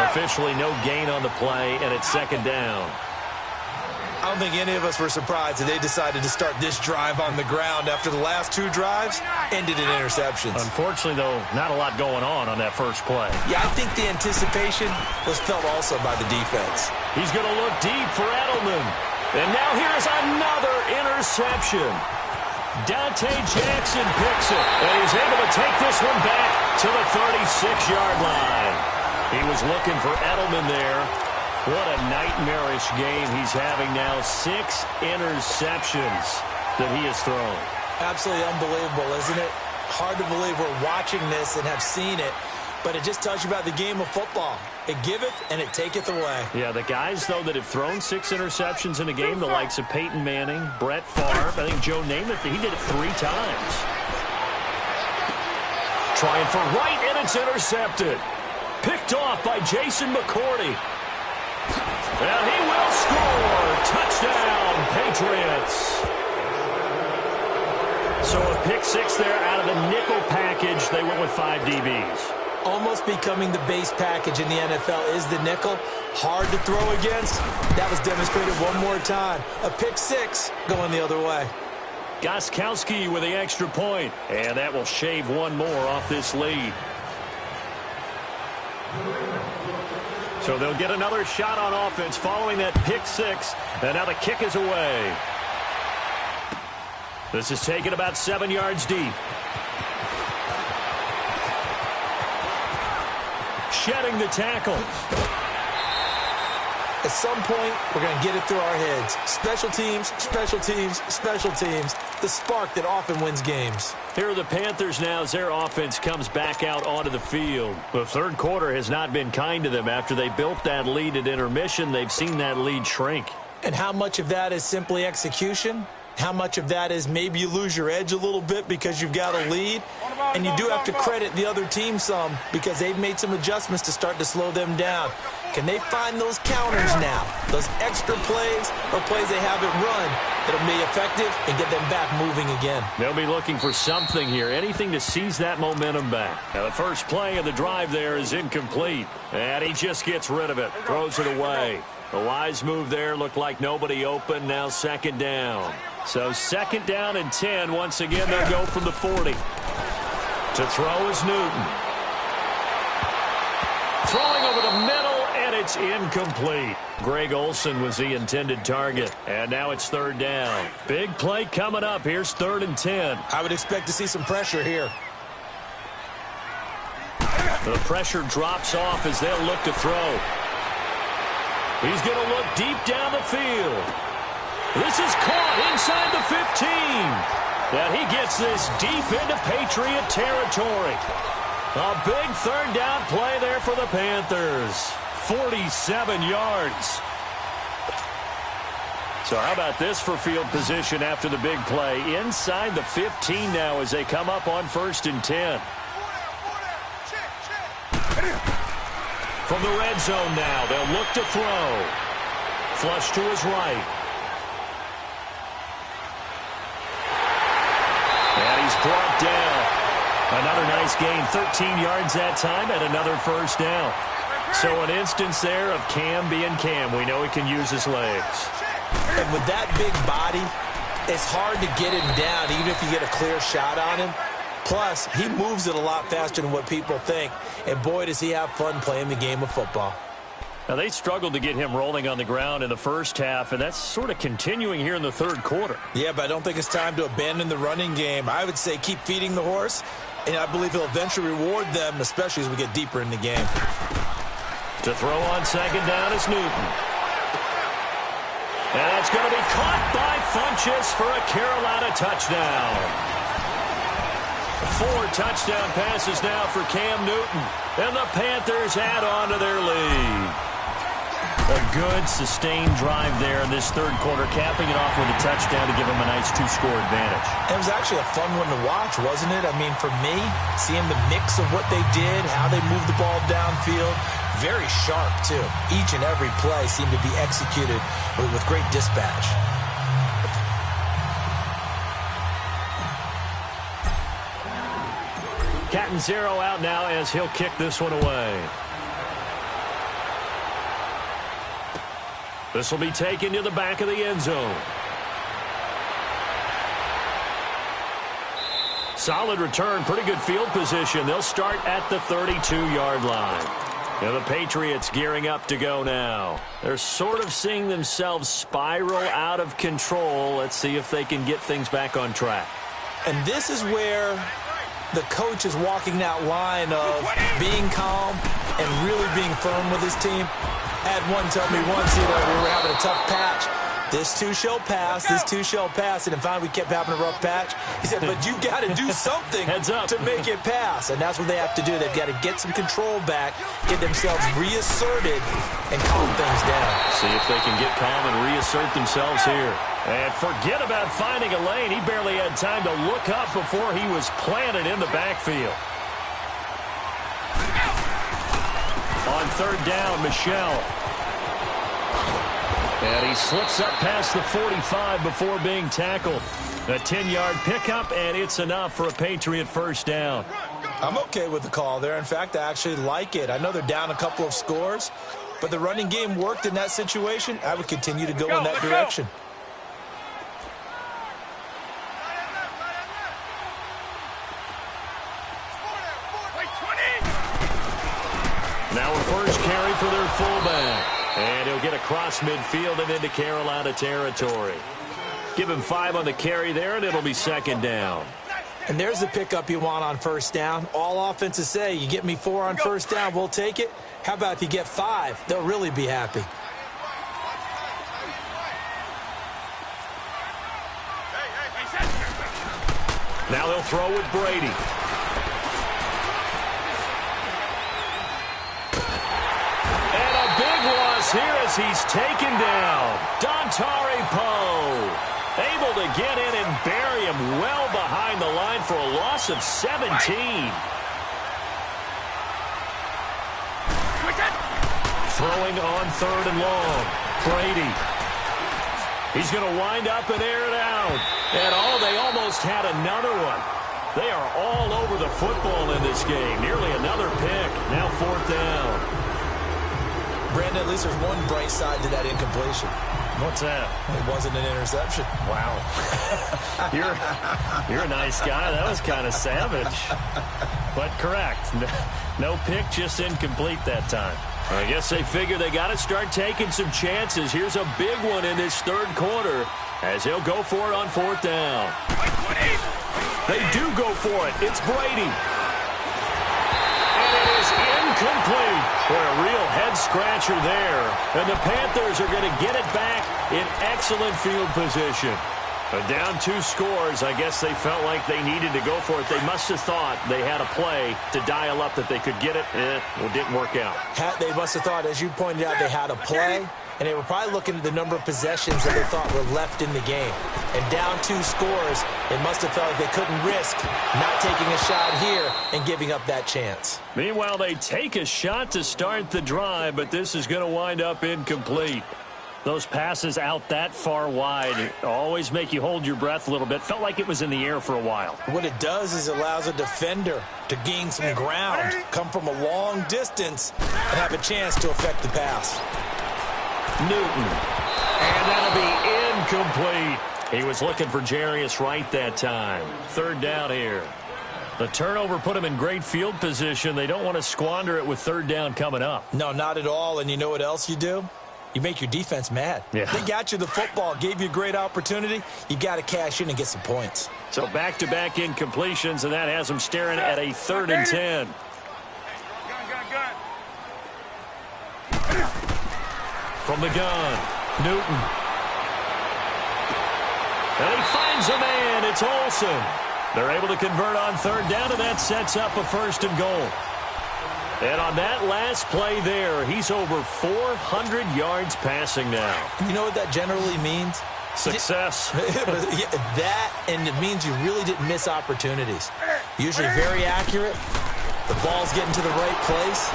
Officially no gain on the play, and it's 2nd down. I don't think any of us were surprised that they decided to start this drive on the ground after the last 2 drives ended in interceptions. Unfortunately, though, not a lot going on that first play. Yeah, I think the anticipation was felt also by the defense. He's going to look deep for Edelman. And now here's another interception. Dante Jackson picks it, and he's able to take this one back to the 36-yard line. He was looking for Edelman there. What a nightmarish game he's having now. 6 interceptions that he has thrown. Absolutely unbelievable, isn't it? Hard to believe we're watching this and have seen it, but it just tells you about the game of football. It giveth and it taketh away. Yeah, the guys, though, that have thrown 6 interceptions in a game, the likes of Peyton Manning, Brett Favre, I think Joe Namath, he did it 3 times. Trying for right, and it's intercepted. Picked off by Jason McCourty. And he will score. Touchdown, Patriots. So a pick 6 there out of the nickel package. They went with 5 DBs. Almost becoming the base package in the NFL is the nickel. Hard to throw against. That was demonstrated one more time. A pick 6 going the other way. Gostkowski with the extra point. And that will shave one more off this lead. So they'll get another shot on offense following that pick 6. And now the kick is away. This is taken about 7 yards deep. Shedding the tackle. At some point, we're going to get it through our heads. Special teams, special teams, special teams. The spark that often wins games. Here are the Panthers now as their offense comes back out onto the field. The third quarter has not been kind to them. After they built that lead at intermission, they've seen that lead shrink. And how much of that is simply execution? How much of that is maybe you lose your edge a little bit because you've got a lead? And you do have to credit the other team some because they've made some adjustments to start to slow them down. Can they find those counters now? Those extra plays or plays they haven't run that'll be effective and get them back moving again? They'll be looking for something here, anything to seize that momentum back. Now the first play of the drive there is incomplete. And he just gets rid of it, throws it away. A wise move there, looked like nobody open, now second down. So second down and 10. Once again, they'll go from the 40. To throw is Newton. Throwing over the middle, and it's incomplete. Greg Olsen was the intended target. And now it's third down. Big play coming up. Here's 3rd and 10. I would expect to see some pressure here. The pressure drops off as they'll look to throw. He's going to look deep down the field. This is caught inside the 15. And he gets this deep into Patriot territory. A big third down play there for the Panthers. 47 yards. So how about this for field position after the big play? Inside the 15 now as they come up on 1st and 10. From the red zone now, they'll look to throw. Flush to his right. And he's brought down. Another nice gain, 13 yards that time, and another first down. So an instance there of Cam being Cam. We know he can use his legs. And with that big body, it's hard to get him down, even if you get a clear shot on him. Plus, he moves it a lot faster than what people think. And boy, does he have fun playing the game of football. Now, they struggled to get him rolling on the ground in the first half, and that's sort of continuing here in the third quarter. Yeah, but I don't think it's time to abandon the running game. I would say keep feeding the horse, and I believe he'll eventually reward them, especially as we get deeper in the game. To throw on second down is Newton. And that's going to be caught by Funchess for a Carolina touchdown. 4 touchdown passes now for Cam Newton. And the Panthers add on to their lead. A good, sustained drive there in this third quarter, capping it off with a touchdown to give them a nice 2-score advantage. It was actually a fun one to watch, wasn't it? I mean, for me, seeing the mix of what they did, how they moved the ball downfield, very sharp, too. Each and every play seemed to be executed with great dispatch. Catanzaro out now as he'll kick this one away. This will be taken to the back of the end zone. Solid return, pretty good field position. They'll start at the 32-yard line. Now the Patriots gearing up to go now. They're sort of seeing themselves spiral out of control. Let's see if they can get things back on track. And this is where the coach is walking that line of being calm and really being firm with his team. I had one tell me once, we were having a tough patch. This too shall pass, this too shall pass. And finally we kept having a rough patch. He said, but you got to do something to make it pass. And that's what they have to do. They've got to get some control back, get themselves reasserted, and calm things down. See if they can get calm and reassert themselves here. And forget about finding a lane. He barely had time to look up before he was planted in the backfield. On third down, Michelle. And he slips up past the 45 before being tackled. A 10-yard pickup, and it's enough for a Patriot first down. I'm okay with the call there. In fact, I actually like it. I know they're down a couple of scores, but the running game worked in that situation. I would continue to go in that direction. Now a first carry for their fullback. And he'll get across midfield and into Carolina territory. Give him 5 on the carry there, and it'll be second down. And there's the pickup you want on first down. All offenses say, you get me 4 on first down, we'll take it. How about if you get 5? They'll really be happy. Now they'll throw with Brady. Here as he's taken down. Dontari Poe able to get in and bury him well behind the line for a loss of 17. Throwing on third and long. Brady. He's going to wind up and air it out. And they almost had another one. They are all over the football in this game. Nearly another pick. Now fourth down. Brandon, at least there's one bright side to that incompletion. What's that? It wasn't an interception. Wow. You're a nice guy. That was kind of savage. But correct. No pick, just incomplete that time. I guess they figure they got to start taking some chances. Here's a big one in this third quarter as he'll go for it on fourth down. They do go for it. It's Brady. And it is incomplete. Boy, a real head-scratcher there. And the Panthers are going to get it back in excellent field position. But down 2 scores, I guess they felt like they needed to go for it. They must have thought they had a play to dial up that they could get it. It didn't work out. They must have thought, as you pointed out, they had a play. And they were probably looking at the number of possessions that they thought were left in the game. And down 2 scores, they must have felt like they couldn't risk not taking a shot here and giving up that chance. Meanwhile, they take a shot to start the drive, but this is going to wind up incomplete. Those passes out that far wide always make you hold your breath a little bit. Felt like it was in the air for a while. What it does is it allows a defender to gain some ground, come from a long distance, and have a chance to affect the pass. Newton. And that'll be incomplete. He was looking for Jarius Wright that time. Third down here. The turnover put him in great field position. They don't want to squander it with third down coming up. No, not at all. And you know what else you do? You make your defense mad. Yeah. They got you the football, gave you a great opportunity. You got to cash in and get some points. So back-to-back incompletions, and that has them staring at a 3rd and 10. From the gun, Newton. And he finds a man. It's Olsen. They're able to convert on third down, and that sets up a 1st and goal. And on that last play there, he's over 400 yards passing now. You know what that generally means? Success. That, and it means you really didn't miss opportunities. Usually very accurate. The ball's getting to the right place.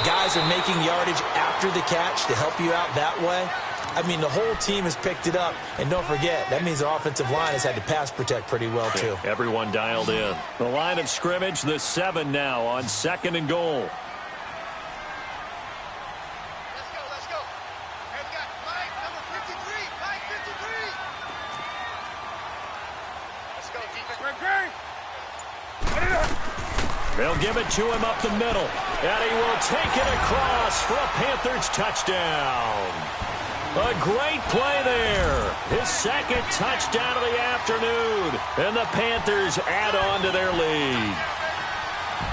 Guys are making yardage after the catch to help you out that way. I mean, the whole team has picked it up. And don't forget, that means the offensive line has had to pass protect pretty well, too. Everyone dialed in. The line of scrimmage, the 7 now on 2nd and goal. Let's go. And we got line number They'll give it to him up the middle. And he will take it across for a Panthers touchdown. A great play there. His second touchdown of the afternoon. And the Panthers add on to their lead.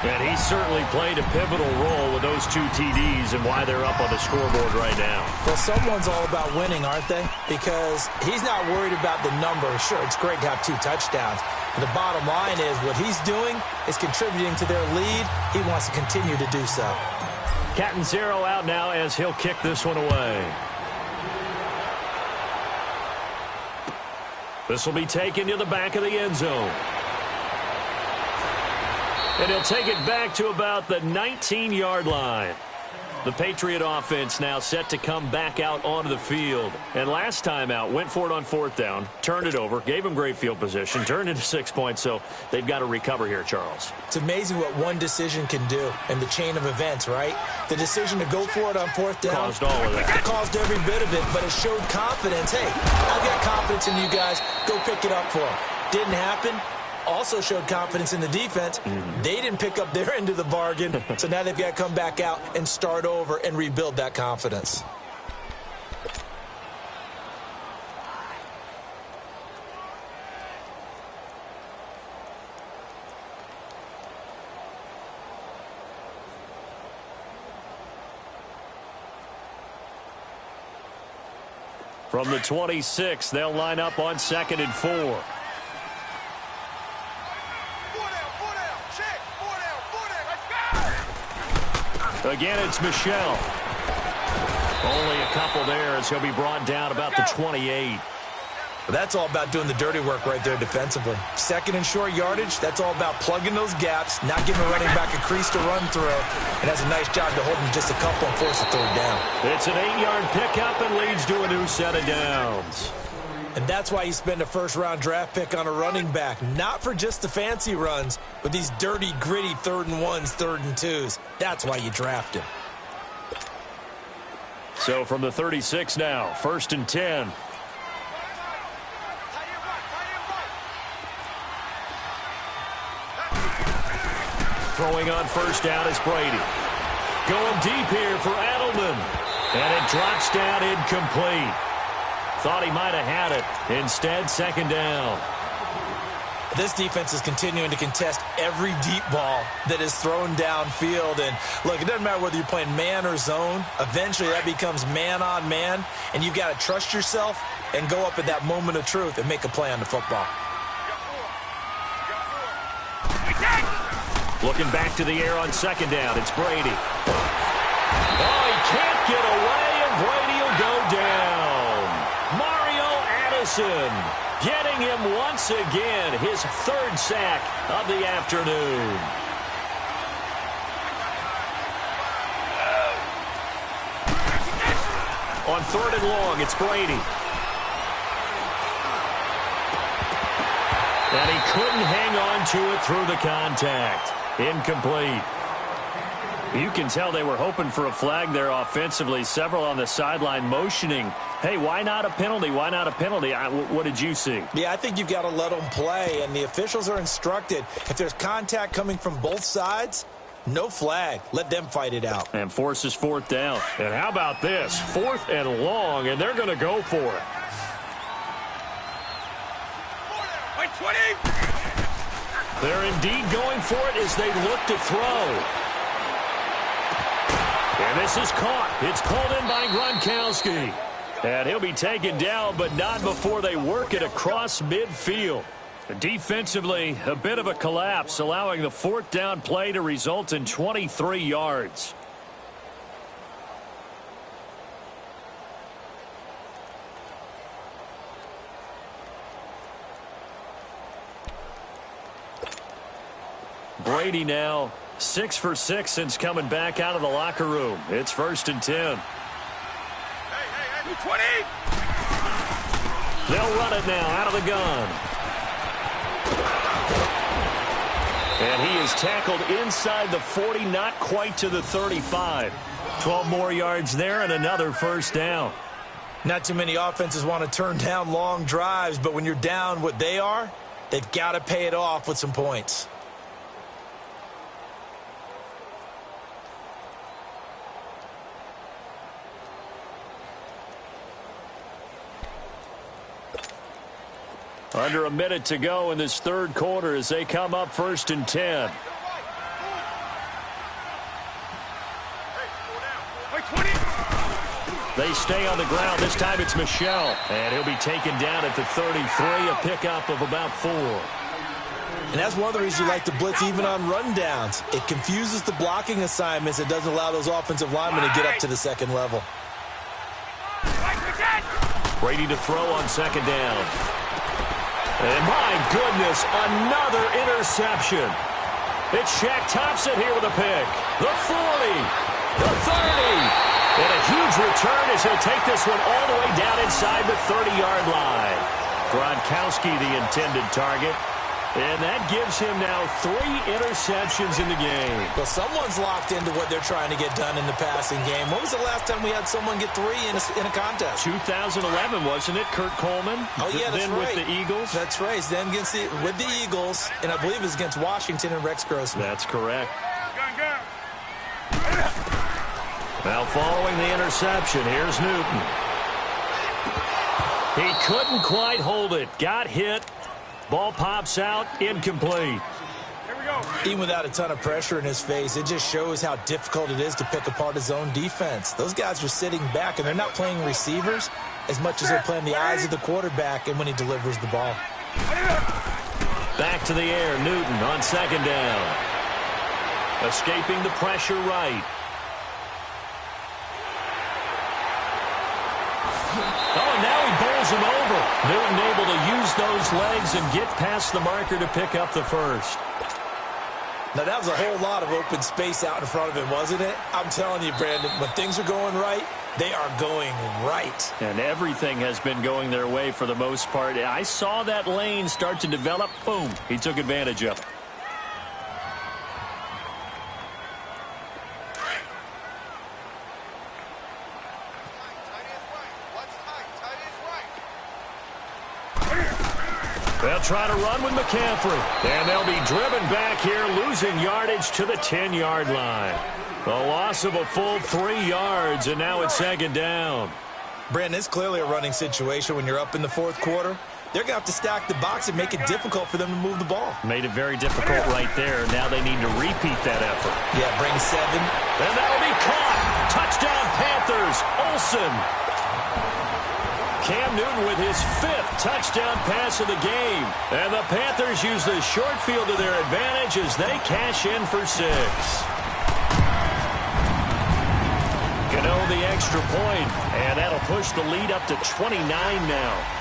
And he certainly played a pivotal role with those 2 TDs and why they're up on the scoreboard right now. Well, someone's all about winning, aren't they? Because he's not worried about the number. Sure, it's great to have 2 touchdowns. But the bottom line is what he's doing is contributing to their lead. He wants to continue to do so. Catanzaro out now as he'll kick this one away. This will be taken to the back of the end zone. And he'll take it back to about the 19-yard line. The Patriot offense now set to come back out onto the field. And last time out, went for it on 4th down, turned it over, gave them great field position, turned into 6 points, so they've got to recover here, Charles. It's amazing what one decision can do in the chain of events, right? The decision to go for it on 4th down caused all of that. Caused every bit of it, but it showed confidence. Hey, I've got confidence in you guys. Go pick it up for them. Didn't happen. Also showed confidence in the defense. They didn't pick up their end of the bargain, so now they've got to come back out and start over and rebuild that confidence. From the 26, they'll line up on 2nd and 4. Again, it's Michel. Only a couple there as he'll be brought down about the 28. But that's all about doing the dirty work right there defensively. 2nd and short yardage, that's all about plugging those gaps, not giving a running back a crease to run through, and has a nice job to hold him just a couple and force a 3rd down. It's an 8-yard pickup and leads to a new set of downs. And that's why you spend a 1st-round draft pick on a running back. Not for just the fancy runs, but these dirty, gritty 3rd and 1s, 3rd and 2s. That's why you draft him. So from the 36 now, 1st and 10. Throwing on 1st down is Brady. Going deep here for Edelman. And it drops down incomplete. Thought he might have had it. Instead, 2nd down. This defense is continuing to contest every deep ball that is thrown downfield. And, look, it doesn't matter whether you're playing man or zone. Eventually, that becomes man on man. And you've got to trust yourself and go up at that moment of truth and make a play on the football. Looking back to the air on 2nd down. It's Brady. Oh, he can't get away, and Brady will go down. Getting him once again, his 3rd sack of the afternoon. On 3rd and long, it's Brady. And he couldn't hang on to it through the contact. Incomplete. You can tell they were hoping for a flag there offensively. Several on the sideline motioning, hey, why not a penalty? Why not a penalty? What did you see? Yeah, I think you've got to let them play, and the officials are instructed. If there's contact coming from both sides, no flag. Let them fight it out. And forces 4th down. And how about this? 4th and long, and they're going to go for it. 20. They're indeed going for it as they look to throw. And this is caught. It's pulled in by Gronkowski. And he'll be taken down, but not before they work it across midfield. Defensively, a bit of a collapse, allowing the 4th down play to result in 23 yards. Brady now 6 for 6 since coming back out of the locker room. It's 1st and 10. Hey, 20. They'll run it now out of the gun. And he is tackled inside the 40, not quite to the 35. 12 more yards there and another 1st down. Not too many offenses want to turn down long drives, but when you're down what they are, they've got to pay it off with some points. Under a minute to go in this third quarter as they come up 1st and 10. They stay on the ground. This time it's Michel. And he'll be taken down at the 33, a pickup of about 4. And that's one of the reasons you like to blitz even on rundowns. It confuses the blocking assignments. It doesn't allow those offensive linemen to get up to the second level. Brady to throw on 2nd down. And my goodness, another interception. It's Shaq Thompson here with a pick. The 40, the 30. And a huge return as he'll take this one all the way down inside the 30-yard line. Gronkowski the intended target. And that gives him now 3 interceptions in the game. Well, someone's locked into what they're trying to get done in the passing game. When was the last time we had someone get 3 in a contest? 2011, wasn't it, Kurt Coleman? Oh, yeah, that's then right. With the Eagles? That's right. Then with the Eagles, and I believe it was against Washington and Rex Grossman. That's correct. Now following the interception, here's Newton. He couldn't quite hold it. Got hit. Ball pops out, incomplete. Even without a ton of pressure in his face, it just shows how difficult it is to pick apart his own defense. Those guys are sitting back, and they're not playing receivers as much as they're playing the eyes of the quarterback and when he delivers the ball. Back to the air, Newton on 2nd down. Escaping the pressure right. Oh, and now he bowls him over. Newton able to use those legs and get past the marker to pick up the first. Now, that was a whole lot of open space out in front of him, wasn't it? I'm telling you, Brandon, when things are going right, they are going right. And everything has been going their way for the most part. I saw that lane start to develop. Boom. He took advantage of it. They'll try to run with McCaffrey. And they'll be driven back here, losing yardage to the 10-yard line. A loss of a full 3 yards, and now it's 2nd down. Brandon, it's clearly a running situation when you're up in the 4th quarter. They're going to have to stack the box and make it difficult for them to move the ball. Made it very difficult right there. Now they need to repeat that effort. Yeah, bring 7. And that'll be caught. Touchdown, Panthers. Olsen. Cam Newton with his 5th touchdown pass of the game. And the Panthers use the short field to their advantage as they cash in for 6. Gano the extra point, and that'll push the lead up to 29 now.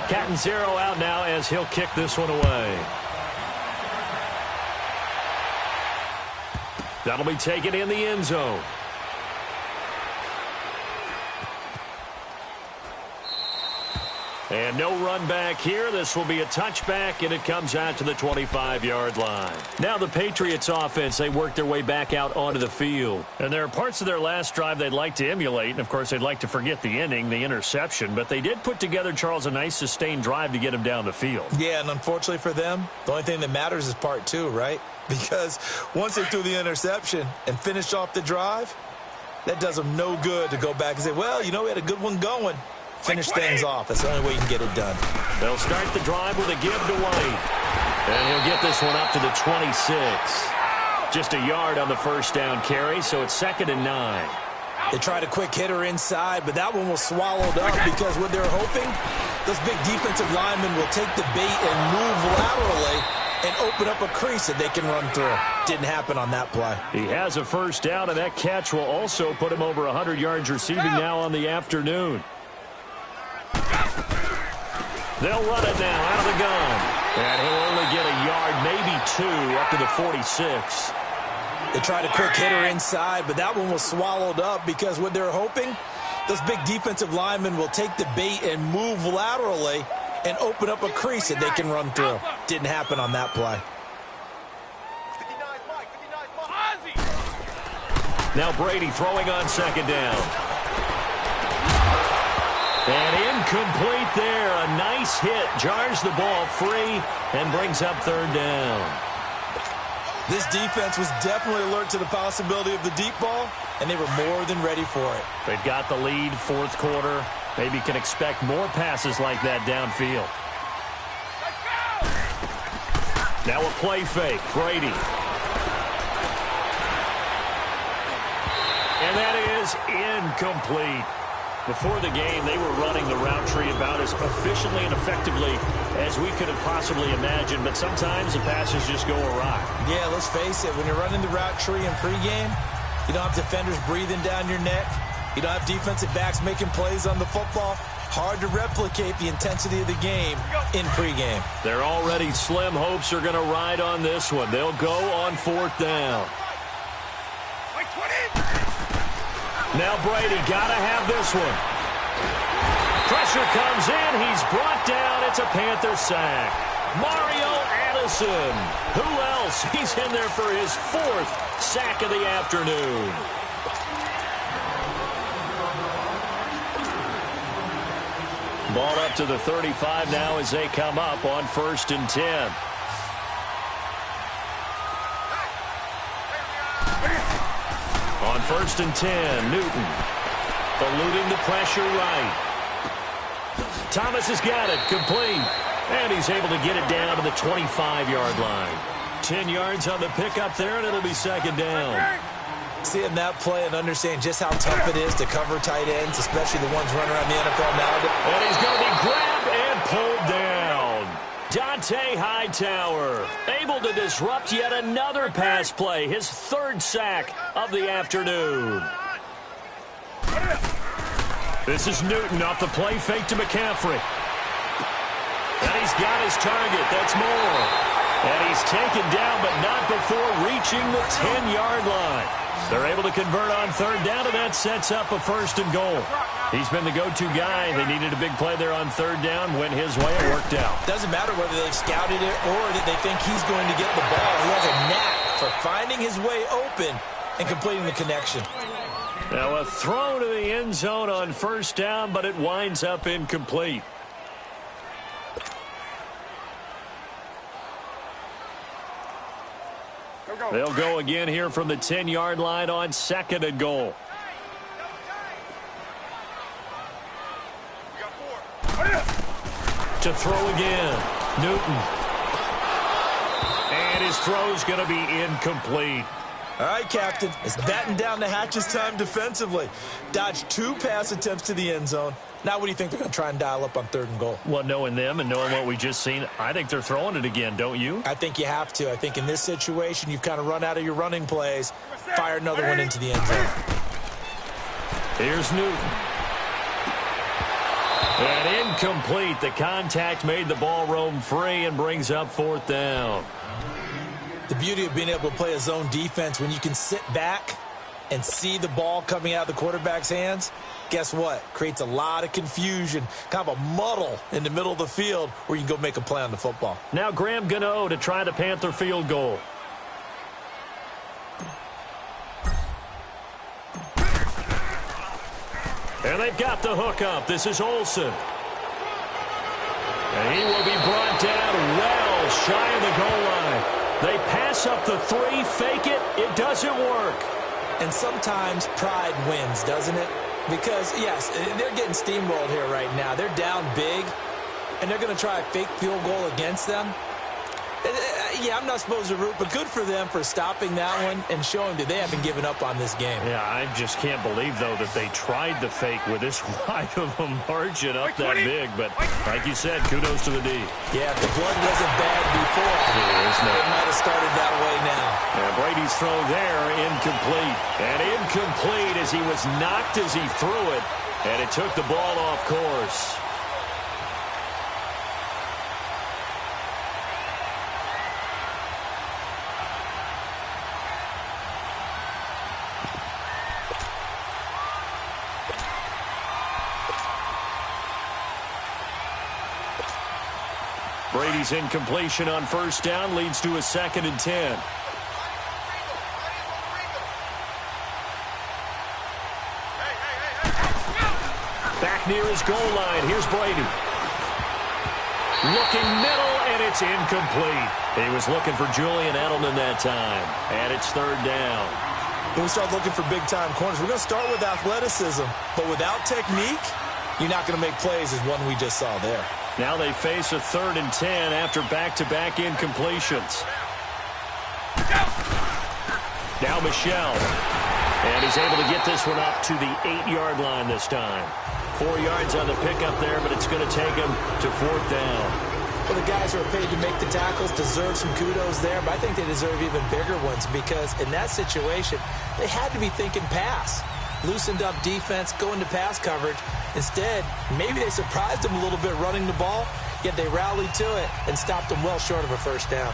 Catanzaro out now as he'll kick this one away. That'll be taken in the end zone. And no run back here. This will be a touchback, and it comes out to the 25-yard line. Now the Patriots offense, they work their way back out onto the field. And there are parts of their last drive they'd like to emulate. And, of course, they'd like to forget the ending, the interception. But they did put together, Charles, a nice sustained drive to get him down the field. Yeah, and unfortunately for them, the only thing that matters is part 2, right? Because once they threw the interception and finished off the drive, that does them no good to go back and say, well, you know, we had a good one going. Finish things off. That's the only way you can get it done. They'll start the drive with a give to White. And he'll get this one up to the 26. Just a yard on the first down carry, so it's 2nd and 9. They tried a quick hitter inside, but that one was swallowed up because what they're hoping, those big defensive linemen will take the bait and move laterally and open up a crease that they can run through. Didn't happen on that play. He has a first down, and that catch will also put him over 100 yards receiving now on the afternoon. They'll run it now out of the gun. And he'll only get a yard, maybe 2, up to the 46. They tried a quick hitter inside, but that one was swallowed up because what they're hoping, those big defensive linemen will take the bait and move laterally and open up a crease that they can run through. Didn't happen on that play. Now Brady throwing on 2nd down. And incomplete there. A nice Nice hit. Jars the ball free and brings up third down. This defense was definitely alert to the possibility of the deep ball, and they were more than ready for it. They've got the lead, fourth quarter. Maybe can expect more passes like that downfield. Now a play fake. Brady. And that is incomplete. Before the game, they were running the route tree about as efficiently and effectively as we could have possibly imagined, but sometimes the passes just go awry. Yeah, let's face it, when you're running the route tree in pregame, you don't have defenders breathing down your neck. You don't have defensive backs making plays on the football. Hard to replicate the intensity of the game in pregame. Their already slim hopes are going to ride on this one. They'll go on fourth down. Now Brady got to have this one. Pressure comes in. He's brought down. It's a Panther sack. Mario Addison. Who else? He's in there for his fourth sack of the afternoon. Ball up to the 35 now as they come up on 1st and 10. On 1st and 10, Newton eluding the pressure right. Thomas has got it, complete. And he's able to get it down to the 25-yard line. 10 yards on the pickup there, and it'll be second down. Seeing that play and understanding just how tough it is to cover tight ends, especially the ones running around the NFL nowadays. And he's going to be grabbed and pulled down. Dante Hightower able to disrupt yet another pass play, his third sack of the afternoon. This is Newton off the play fake to McCaffrey. And he's got his target. That's Moore. And he's taken down, but not before reaching the 10-yard line. They're able to convert on third down, and that sets up a 1st and goal. He's been the go-to guy. They needed a big play there on third down. Went his way. It worked out. Doesn't matter whether they've scouted it or that they think he's going to get the ball. He has a knack for finding his way open and completing the connection. Now a throw to the end zone on 1st down, but it winds up incomplete. They'll go again here from the 10-yard line on 2nd and goal. To throw again, Newton. And his throw's going to be incomplete. All right, Captain, it's batten down the hatches time defensively. Dodged 2 pass attempts to the end zone. Now what do you think they're going to try and dial up on 3rd and goal? Well, knowing them and knowing what we just seen, I think they're throwing it again, don't you? I think you have to. I think in this situation, you've kind of run out of your running plays. Fire another one into the end zone. Here's Newton. And incomplete. The contact made the ball roam free and brings up 4th down. The beauty of being able to play a zone defense when you can sit back and see the ball coming out of the quarterback's hands, guess what? Creates a lot of confusion, kind of a muddle in the middle of the field where you can go make a play on the football. Now Graham Gano to try the Panther field goal. And they've got the hook up. This is Olsen. And he will be brought down well shy of the goal line. They pass up the 3, fake it. It doesn't work. And sometimes pride wins, doesn't it? Because, yes, they're getting steamrolled here right now. They're down big, and they're going to try a fake field goal against them. Yeah, I'm not supposed to root, but good for them for stopping that one and showing that they haven't given up on this game. Yeah, I just can't believe, though, that they tried the fake with this wide of a margin up that big. But like you said, kudos to the D. Yeah, if the blood wasn't bad before, it might have started that way now. And Brady's throw there, incomplete. And incomplete as he was knocked as he threw it, and it took the ball off course. Brady's incompletion on 1st down leads to a 2nd and 10. Back near his goal line. Here's Brady. Looking middle, and it's incomplete. He was looking for Julian Edelman that time, and it's third down. When we start looking for big-time corners, we're going to start with athleticism, but without technique, you're not going to make plays as one we just saw there. Now they face a 3rd and 10 after back-to-back incompletions. Now Michel. And he's able to get this one up to the 8-yard line this time. 4 yards on the pickup there, but it's going to take him to 4th down. Well, the guys who are paid to make the tackles deserve some kudos there, but I think they deserve even bigger ones because in that situation, they had to be thinking pass. Loosened up defense, going to pass coverage. Instead, maybe they surprised them a little bit running the ball, yet they rallied to it and stopped them well short of a first down.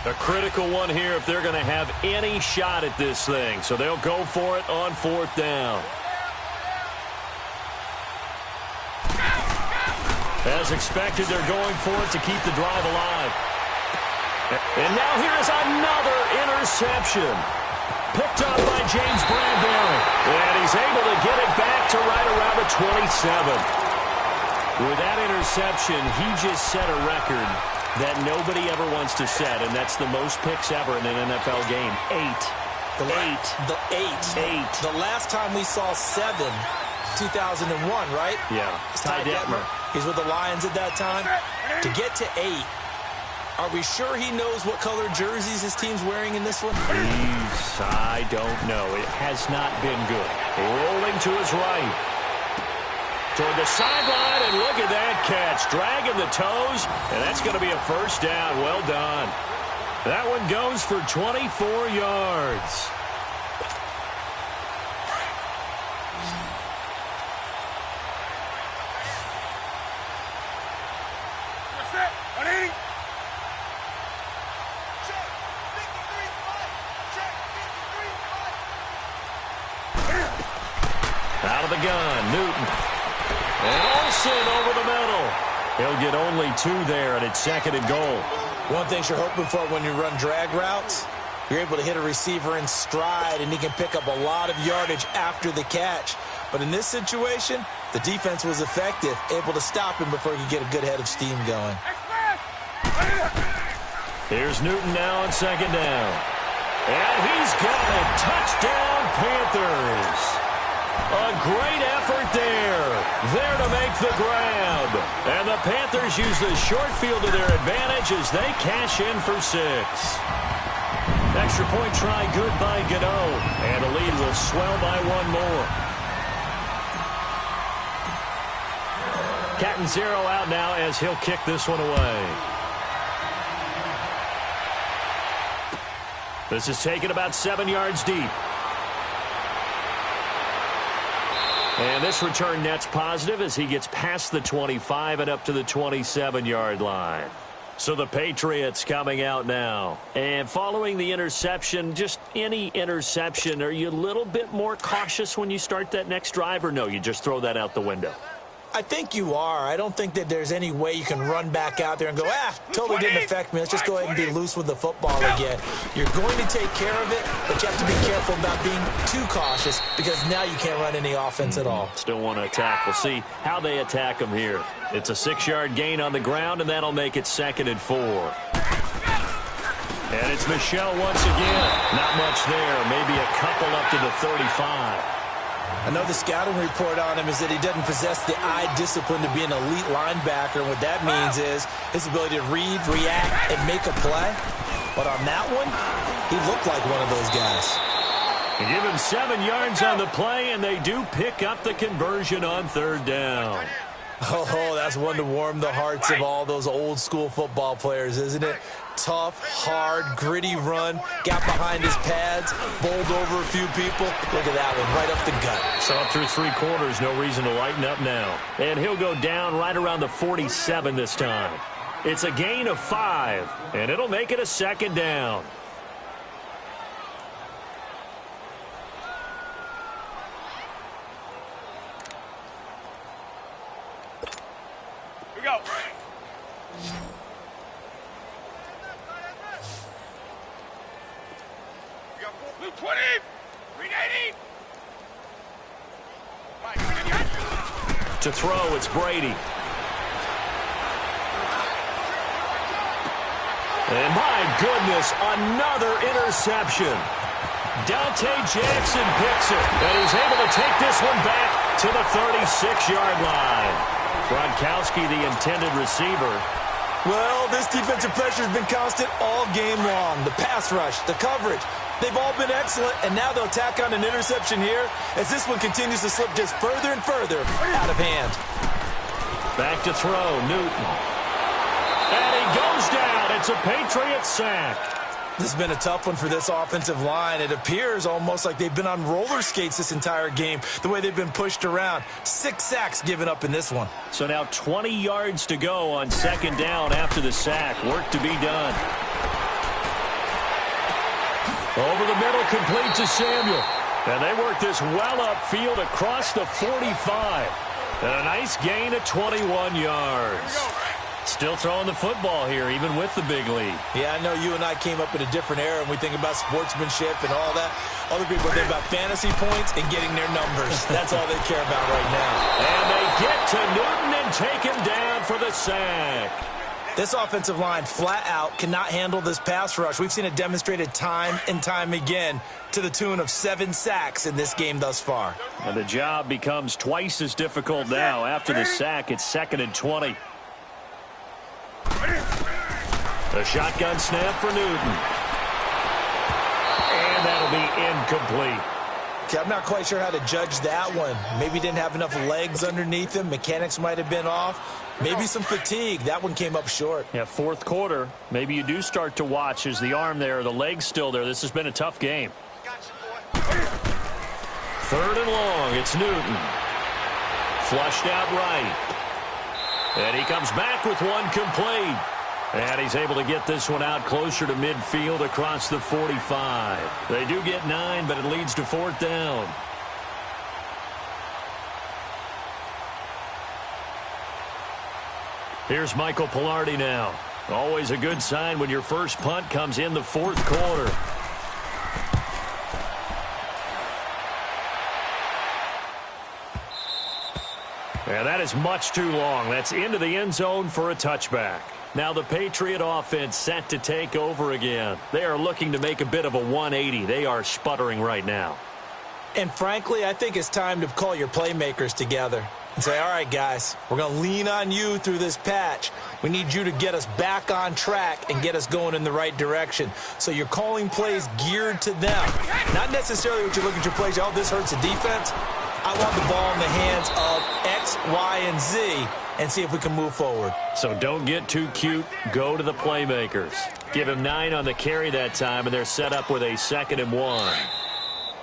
A critical one here if they're going to have any shot at this thing. So they'll go for it on 4th down. As expected, they're going for it to keep the drive alive. And now here is another interception. Picked up by James Bradbury. And he's able to get it back to right around the 27. With that interception, he just set a record that nobody ever wants to set, and that's the most picks ever in an NFL game. 8. The last time we saw 7, 2001, right? Yeah. Ty Detmer. He's with the Lions at that time. To get to 8, are we sure he knows what color jerseys his team's wearing in this one? I don't know. It has not been good. Rolling to his right. Toward the sideline, and look at that catch. Dragging the toes, and that's going to be a first down. Well done. That one goes for 24 yards. Out of the gun, Newton. And Olsen over the middle. He'll get only 2 there, and it's 2nd and goal. One thing you're hoping for when you run drag routes, you're able to hit a receiver in stride, and he can pick up a lot of yardage after the catch. But in this situation, the defense was effective, able to stop him before he could get a good head of steam going. Here's Newton now on 2nd down. And he's got it. Touchdown, Panthers. A great effort there to make the grab. And the Panthers use the short field to their advantage as they cash in for 6. Extra point try good by Gano. And the lead will swell by 1 more. Catanzaro out now as he'll kick this one away. This is taken about 7 yards deep. And this return net's positive as he gets past the 25 and up to the 27-yard line. So the Patriots coming out now. And following the interception, just any interception, are you a little bit more cautious when you start that next drive, or no, you just throw that out the window? I think you are. I don't think that there's any way you can run back out there and go, totally didn't affect me. Let's just go ahead and be loose with the football again. You're going to take care of it, but you have to be careful about being too cautious because now you can't run any offense at all. Still want to attack. We'll see how they attack him here. It's a 6-yard gain on the ground, and that'll make it 2nd and 4. And it's Michel once again. Not much there. Maybe a couple up to the 35. I know the scouting report on him is that he doesn't possess the eye discipline to be an elite linebacker. And what that means is his ability to read, react, and make a play. But on that one, he looked like one of those guys. They give him 7 yards on the play, and they do pick up the conversion on 3rd down. Oh, that's one to warm the hearts of all those old-school football players, isn't it? Tough, hard, gritty run, got behind his pads, bowled over a few people. Look at that one, right up the gut. So up through 3 quarters, no reason to lighten up now. And he'll go down right around the 47 this time. It's a gain of 5, and it'll make it a 2nd down. Here we go. We got 4, 20, 380. To throw, it's Brady. And my goodness, another interception. Dante Jackson picks it, and he's able to take this one back to the 36-yard line. Gronkowski, the intended receiver. Well, this defensive pressure has been constant all game long. The pass rush, the coverage, they've all been excellent, and now they'll tack on an interception here as this one continues to slip just further and further out of hand. Back to throw, Newton. And he goes down. It's a Patriot sack. This has been a tough one for this offensive line. It appears almost like they've been on roller skates this entire game, the way they've been pushed around. 6 sacks given up in this one. So now 20 yards to go on second down after the sack. Work to be done. Over the middle, complete to Samuel. And they work this well upfield across the 45. And a nice gain of 21 yards. Still throwing the football here, even with the big lead. Yeah, I know you and I came up in a different era, and we think about sportsmanship and all that. Other people think about fantasy points and getting their numbers. That's all they care about right now. And they get to Newton and take him down for the sack. This offensive line flat out cannot handle this pass rush. We've seen it demonstrated time and time again to the tune of 7 sacks in this game thus far. And the job becomes twice as difficult now. After the sack, it's 2nd and 20. A shotgun snap for Newton. And that'll be incomplete. Okay, I'm not quite sure how to judge that one. Maybe he didn't have enough legs underneath him. Mechanics might have been off. Maybe some fatigue. That one came up short. Yeah, fourth quarter. Maybe you do start to watch. Is the arm there, the leg's still there? This has been a tough game. 3rd and long. It's Newton. Flushed out right. And he comes back with one complete. And he's able to get this one out closer to midfield across the 45. They do get 9, but it leads to 4th down. Here's Michael Pilardi now. Always a good sign when your first punt comes in the 4th quarter. And that is much too long. That's into the end zone for a touchback. Now the Patriot offense set to take over again. They are looking to make a bit of a 180. They are sputtering right now. And frankly, I think it's time to call your playmakers together and say, all right, guys, we're going to lean on you through this patch. We need you to get us back on track and get us going in the right direction. So you're calling plays geared to them. Not necessarily what you look at your plays, oh, this hurts the defense. I want the ball in the hands of X, Y, and Z and see if we can move forward. So don't get too cute. Go to the playmakers. Give him 9 on the carry that time, and they're set up with a 2nd and 1.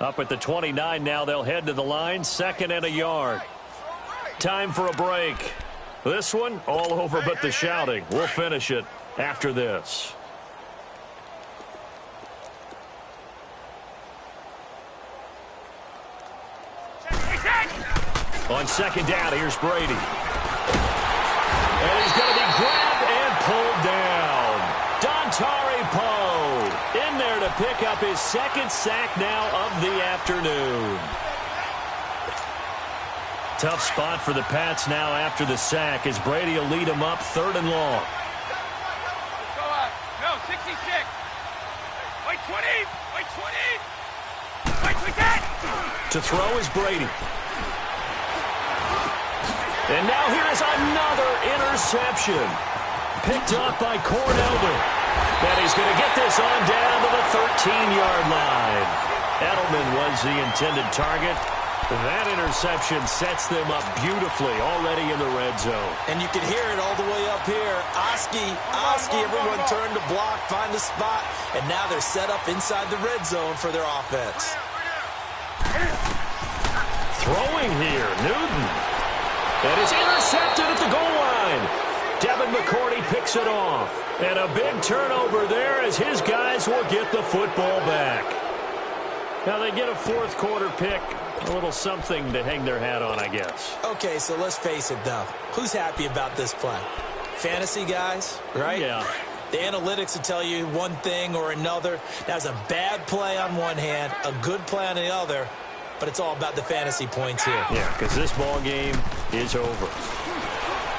Up at the 29 now, they'll head to the line, 2nd and a yard. Time for a break. This one, all over but the shouting. We'll finish it after this. On 2nd down, here's Brady. And he's going to be grabbed and pulled down. Dontari Poe in there to pick up his 2nd sack now of the afternoon. Tough spot for the Pats now after the sack as Brady will lead them up 3rd and long. Go out. No, 66. Wait, 20. Wait, 20. Wait, we got. To throw is Brady. And now here is another interception. Picked up by Cornelder. And he's going to get this on down to the 13-yard line. Edelman was the intended target. That interception sets them up beautifully already in the red zone. And you can hear it all the way up here. Oski, everyone turned to block, find a spot, and now they're set up inside the red zone for their offense. Throwing here, Newton. And it's intercepted at the goal line. Devin McCourty picks it off. And a big turnover there as his guys will get the football back. Now they get a 4th quarter pick. A little something to hang their hat on, I guess. Okay, so let's face it, though. Who's happy about this play? Fantasy guys, right? Yeah. The analytics will tell you one thing or another. That's a bad play on one hand, a good play on the other. but it's all about the fantasy points here. Yeah, because this ball game is over.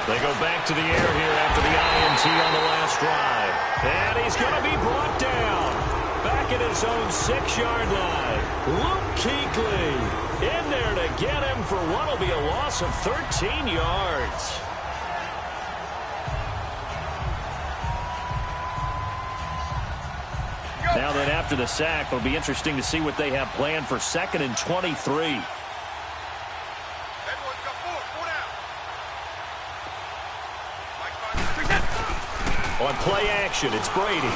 They go back to the air here after the INT on the last drive. And he's going to be brought down. Back at his own 6-yard line. Luke Kuechly in there to get him for what will be a loss of 13 yards. Now that after the sack, it'll be interesting to see what they have planned for 2nd and 23. On play action, it's Brady.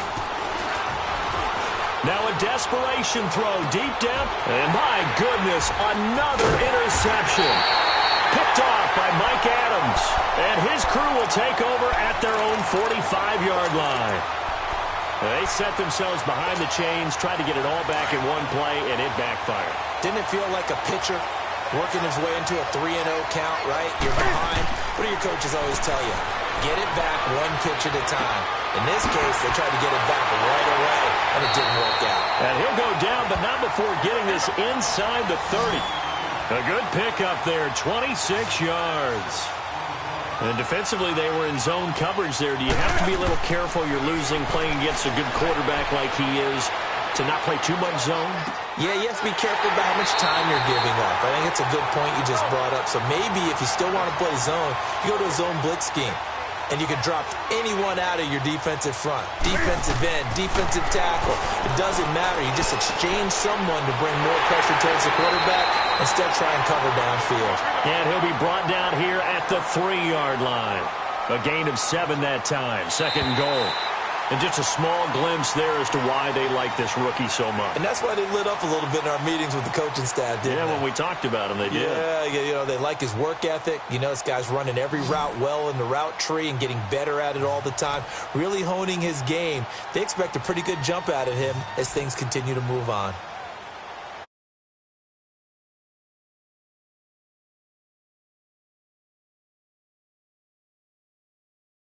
Now a desperation throw deep down. And my goodness, another interception. Picked off by Mike Adams. And his crew will take over at their own 45-yard line. They set themselves behind the chains, tried to get it all back in one play, and it backfired. Didn't it feel like a pitcher working his way into a 3-0 count, right? You're behind. What do your coaches always tell you? Get it back one pitch at a time. In this case, they tried to get it back right away, and it didn't work out. And he'll go down, but not before getting this inside the 30. A good pickup there, 26 yards. And defensively, they were in zone coverage there. Do you have to be a little careful you're losing playing against a good quarterback like he is to not play too much zone? Yeah, you have to be careful about how much time you're giving up. I think it's a good point you just brought up. So maybe if you still want to play zone, you go to a zone blitz scheme. And you can drop anyone out of your defensive front. Defensive end, defensive tackle. It doesn't matter. You just exchange someone to bring more pressure towards the quarterback instead try and cover downfield. And he'll be brought down here at the 3-yard line. A gain of 7 that time. 2nd and goal. And just a small glimpse there as to why they like this rookie so much. And that's why they lit up a little bit in our meetings with the coaching staff, didn't they? Yeah, when we talked about him, they did. Yeah, you know, they like his work ethic. You know, this guy's running every route well in the route tree and getting better at it all the time, really honing his game. They expect a pretty good jump out of him as things continue to move on.